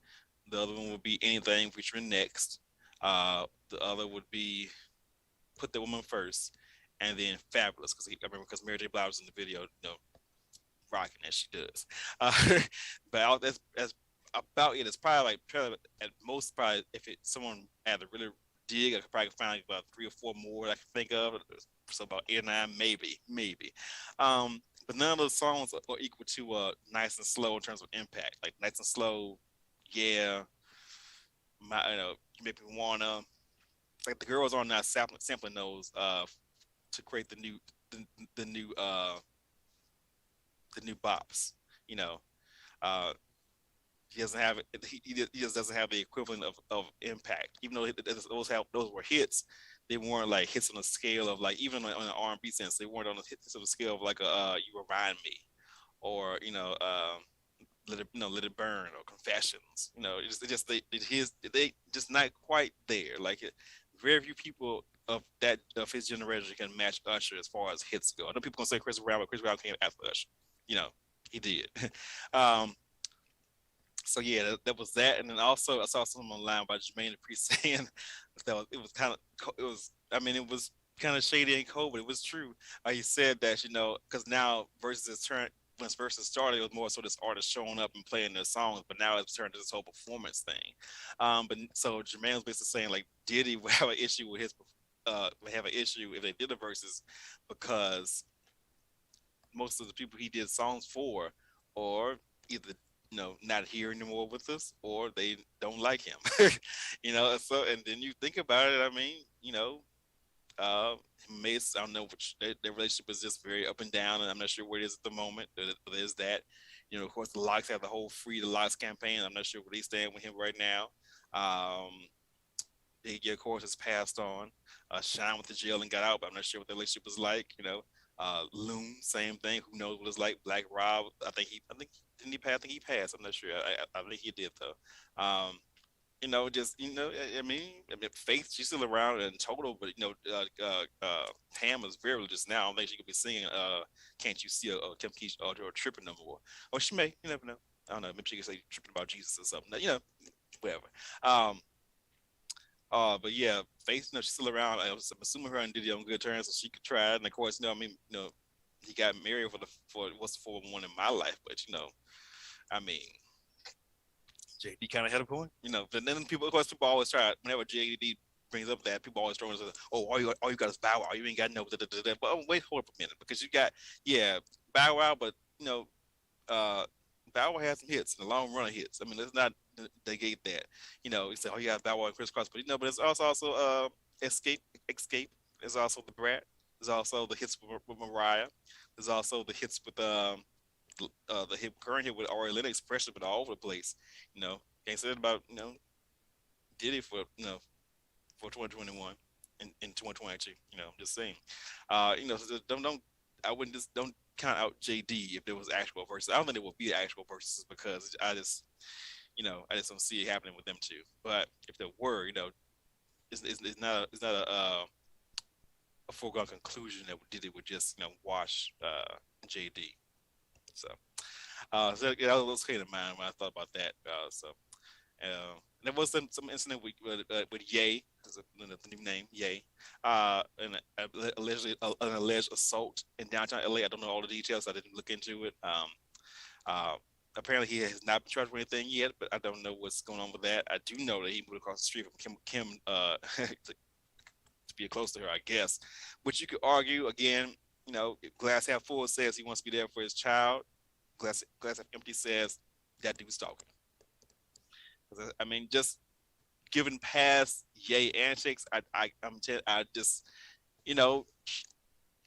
The other one would be Anything featuring Next. The other would be Put the Woman First, and then Fabulous, because I remember because Mary J. Blige was in the video, rocking as she does. But that's about it. It's probably at most probably if someone had to really dig, I could probably find about three or four more I can think of. So about 8 or 9, maybe. But none of those songs are equal to Nice and Slow in terms of impact. Like Nice and Slow, yeah, you make me wanna. Like the girls on that sampling those to create the new bops. You know, uh, he doesn't have it. He just doesn't have the equivalent of impact. Even though those were hits, they weren't like hits on a scale of like even on an R&B sense. They weren't on a hits on a scale of like a You Remind Me, or Let It Burn or Confessions. They just not quite there. Like very few people of his generation can match Usher as far as hits go. I know people gonna say Chris Brown, but Chris Brown came after Usher. He did. um, so yeah, that was that. And then also I saw something online by Jermaine Dupri saying that it was kind of shady and cold, but it was true. He said that because now once Versus started, it was more so this artist showing up and playing their songs, but now it's turned to this whole performance thing. But so Jermaine was basically saying like Diddy would have an issue with would have an issue if they did the verses, because most of the people he did songs for, or either not here anymore with us, or they don't like him. So and then you think about it, I mean, Mace, I don't know which their relationship is just very up and down, and I'm not sure where it is at the moment. There's that. Of course, the Locks have the whole Free the Locks campaign. I'm not sure where they stand with him right now. Iggy, of course, has passed on. Shine went to jail and got out, but I'm not sure what the relationship is like. Loom, same thing. Who knows what it's like? Black Rob, I think didn't he pass? I think he passed. I'm not sure. I think he did though. I mean, Faith, she's still around in total, but Pam is very religious now. I don't think she could be singing "Can't You See" or Kim Keach or tripping no more. Or she may. You never know. I don't know. Maybe she could say tripping about Jesus or something. Whatever. But yeah, Faith, she's still around. I'm assuming her and Diddy on good terms, so she could try it. And of course, he got married for what's the one in my life, but I mean, JD kind of had a point, But then people, of course, people always try whenever JD brings up that, people always throw in, oh, all you got is Bow Wow. You ain't got no. But wait, hold up a minute, because you got Bow Wow, but Bow Wow has some hits, and the long run of hits. I mean, let's not negate that. He said, oh, yeah, Bow Wow and Chris Cross, but but it's also Escape. There's also The Brat. There's also the hits with Mariah. There's also the hits with the current hit with Ari Lennox, pressure, but all over the place. Can't say that about Diddy for 2021 and 2022. Just saying. So don't count out JD if there was actual verses. I don't think there will be actual verses, because I just don't see it happening with them too. But if there were, it's not a foregone conclusion that Diddy would just wash JD. So that was kind of mind when I thought about that. There was some incident with Ye, the new name Ye, and allegedly an alleged assault in downtown LA. I don't know all the details. I didn't look into it. Apparently, he has not been charged with anything yet, but I don't know what's going on with that. I do know that he moved across the street from Kim to be close to her, I guess. Which you could argue again. You know, glass half full says he wants to be there for his child. Glass half empty says that dude's stalking. I mean, just given past yay antics, I just, you know,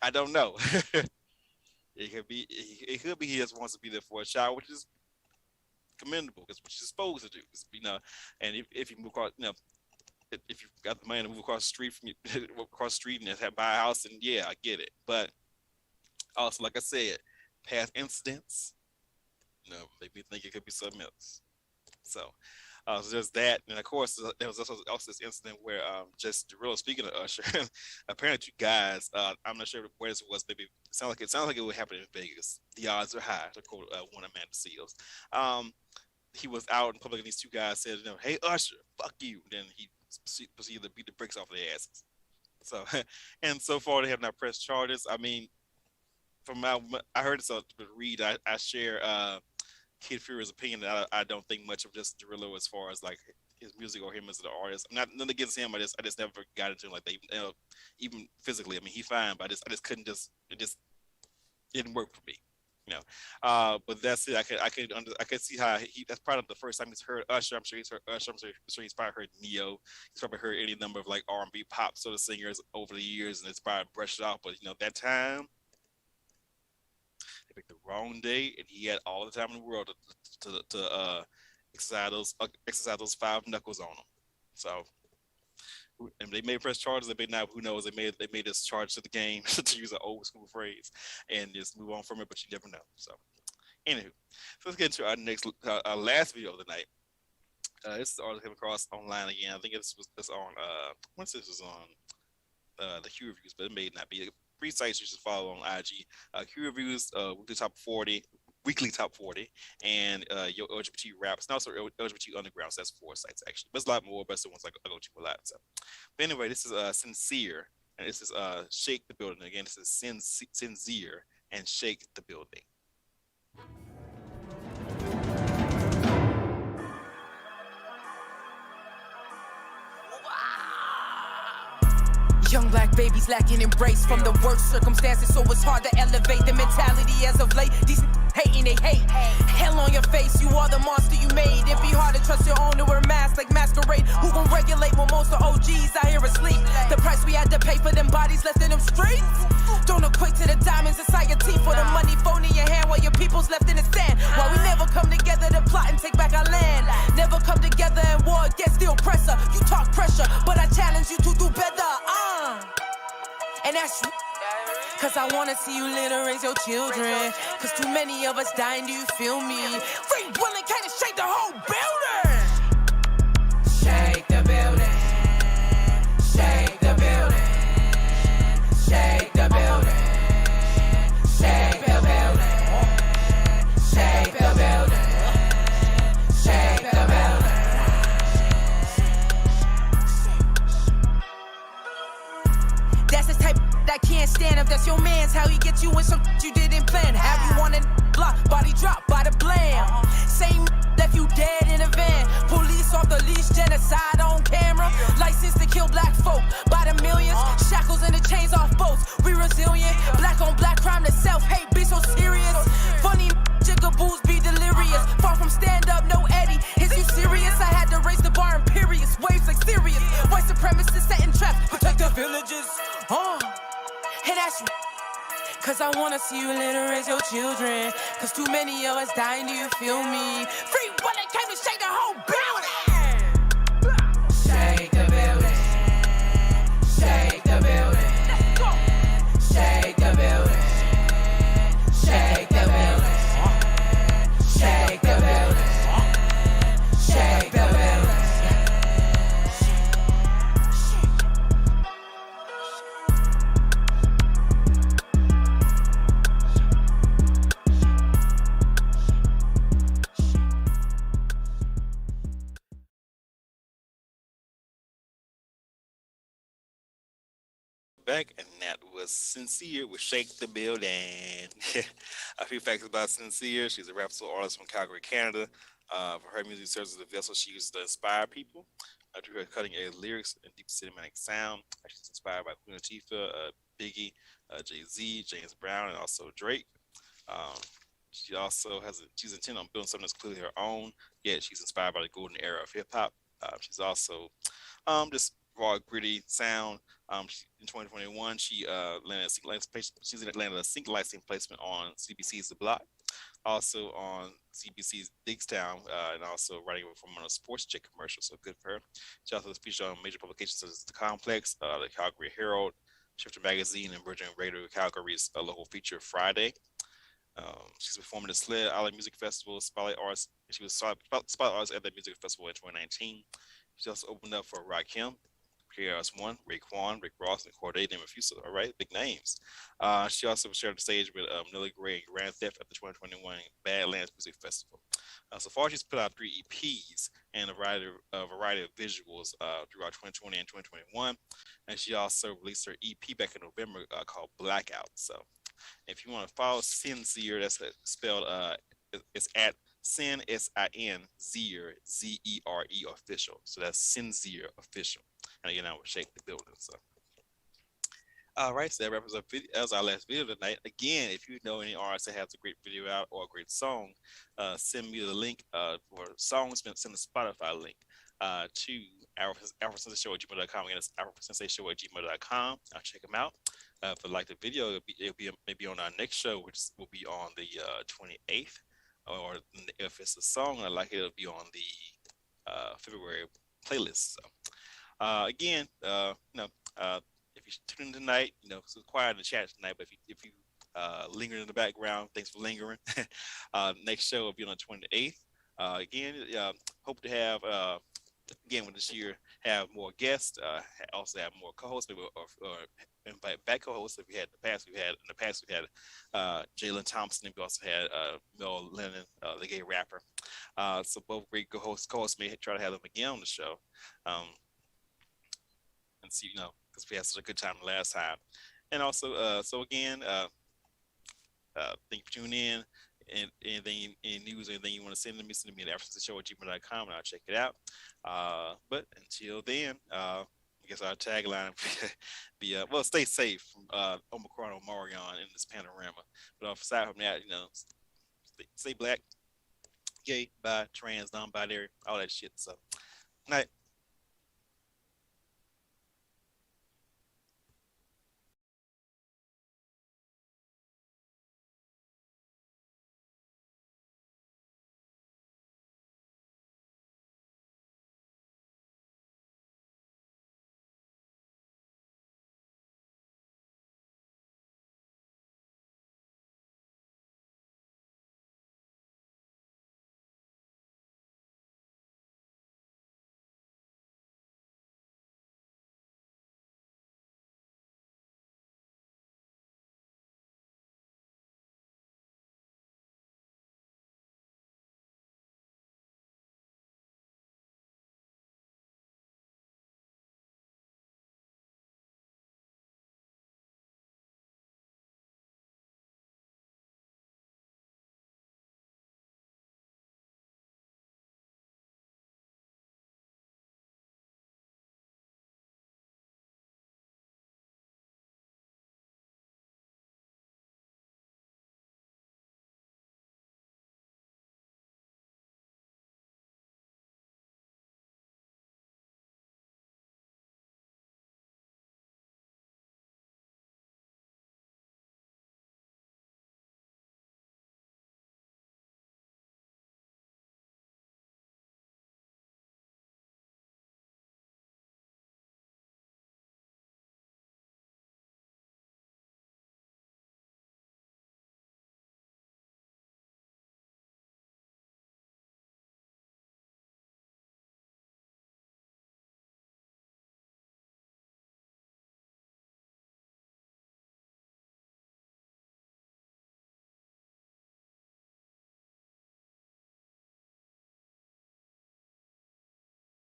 I don't know. It could be he just wants to be there for a child, which is commendable because what you're supposed to do is, you know, and if you move across, you know, if you've got the money to move across the street and buy a house, then yeah, I get it. But also, like I said, past incidents, you know, make me think it could be something else. So there's that, and of course there was also this incident where just Derulo, speaking of Usher, apparently two guys, I'm not sure where this was, maybe it sounds like it would happen in Vegas. The odds are high, to quote one of Amanda Seals. He was out in public and these two guys said, you know, hey Usher, fuck you. And then he proceeded to beat the bricks off their asses. So and so far they have not pressed charges. I mean, I heard this on Read. I share Kid Fury's opinion that I don't think much of just Derulo as far as like his music or him as an artist. I'm not nothing against him. I just never got into him like that. Even physically. I mean, he's fine, but I just couldn't it just didn't work for me. You know, but that's it. I could see how that's probably the first time he's heard Usher. I'm sure he's heard Usher. I'm sure he's probably heard Neo. He's probably heard any number of like R&B pop sort of singers over the years, and it's probably brushed it off. But you know, that time they picked the wrong day, and he had all the time in the world to exercise those five knuckles on him. So. And they may press charges, they may not. Who knows? They may just charge to the game, to use an old school phrase, and just move on from it. But you never know. So, anywho, so let's get into our last video of the night. This is article came across online again. I think it's on. Once this was on the Q reviews, but it may not be. Three sites you should follow on IG. Q reviews, weekly top 40, and your LGBT raps, and also LGBT underground. So that's 4 sites actually, but it's a lot more. But it's the ones I go to a lot. So, but anyway, this is Sincere, and this is Shake the Building. Again, this is Sincere and Shake the Building. Young black babies lacking embrace from the worst circumstances, so it's hard to elevate the mentality as of late. These hating, they hate. Hell on your face, you are the monster you made. It'd be hard to trust your own to wear masks like masquerade. Who gon' regulate when most of OGs out here asleep? The price we had to pay for them bodies left in them streets don't equate to the diamonds inside your teeth, or the money phone in your hand while your people's left in the sand. Why we never come together to plot and take back our land? Never come together in war against the oppressor. You talk pressure, but I challenge you to do better. And that's cause I wanna see you live and raise your children. Cause too many of us dying, do you feel me? Free Willing came to shake the whole building. Shake the building. Shake the building. Shake the building. Shake the building. Shake the building. Shake the building. That's the type that can't stand up. That's your man's how he get you in some you didn't plan. Have you on a block, body drop by the blam. Same left you dead in a van. Police off the leash, genocide on camera. License to kill black folk by the millions. Shackles and the chains off boats. We resilient. Black on black crime, the self-hate be so serious. Funny jigaboos be delirious. Far from stand up, no Eddie. Is you serious? I had to raise the bar imperious. Waves like serious. White supremacists setting traps. Protect the villages. And that's cause I wanna see you live and raise your children. Cause too many of us dying, do you feel me? Free Willing came to shake the whole building. Shake the building. Shake the building. Let's go. Shake the building. Shake the building. Shake the building. Shake the building. back, and that was Sincere with Shake the Building. A few facts about Sincere. She's a rap soul artist from Calgary, Canada. For her music serves as a vessel she uses to inspire people. Through her cutting-edge lyrics and deep cinematic sound, she's inspired by Queen Latifah, Biggie, Jay-Z, James Brown, and also Drake. Um, she also she's intent on building something that's clearly her own, yet she's inspired by the golden era of hip-hop. She's also just raw, gritty sound. In 2021, she landed a sync licensing placement on CBC's The Block, also on CBC's Digstown, and also writing from one of the sports chick commercials. So good for her. She also was featured on major publications such as The Complex, the Calgary Herald, Shifter Magazine, and Virgin Radio Calgary's local feature Friday. She's performing at the SLED Island Music Festival, Spotlight Arts. She was Spotlight Arts at that music festival in 2019. She also opened up for Rakim, KRS-One, Raekwon, Rick Ross, and Corday, name a few. So, all right, big names. She also shared the stage with Nelly Gray and Grand Theft at the 2021 Badlands Music Festival. So far, she's put out 3 EPs and a variety of visuals throughout 2020 and 2021. And she also released her EP back in November called Blackout. So if you want to follow Sincere, that's spelled, it's at Sin, S-I-N, Zere, Z-E-R-E official. So that's Sincere official. And again, I will shake the building. So, all right, so that wraps up. That was our last video tonight. Again, if you know any artist that has a great video out or a great song, send me the link for songs. Send the Spotify link to AfroSenseiShow@gmail.com. Again, it's AfroSenseiShow@gmail.com. I'll check them out. If you like the video, it'll be maybe on our next show, which will be on the 28th. Or if it's a song I like, it'll be on the February playlist. So, again, if you tune in tonight, it's quiet in the chat tonight, but if you linger in the background, thanks for lingering. Next show will be on the 28th. Again, hope to have again with this year have more guests, also have more co-hosts, or invite back co-hosts. If we had in the past we had Jalen Thompson, and we also had Mel Lennon, the gay rapper. So both great co-hosts may try to have them again on the show, and see, because we had such a good time the last time. And also, so again, thank you for tuning in. And anything, any news, anything you want to send to me at AfroSenseiShow@gmail.com, and I'll check it out. But until then, I guess our tagline be well, stay safe from Omicron or Marion in this panorama. But aside from that, stay black, gay, bi, trans, non-binary, all that shit. So, night.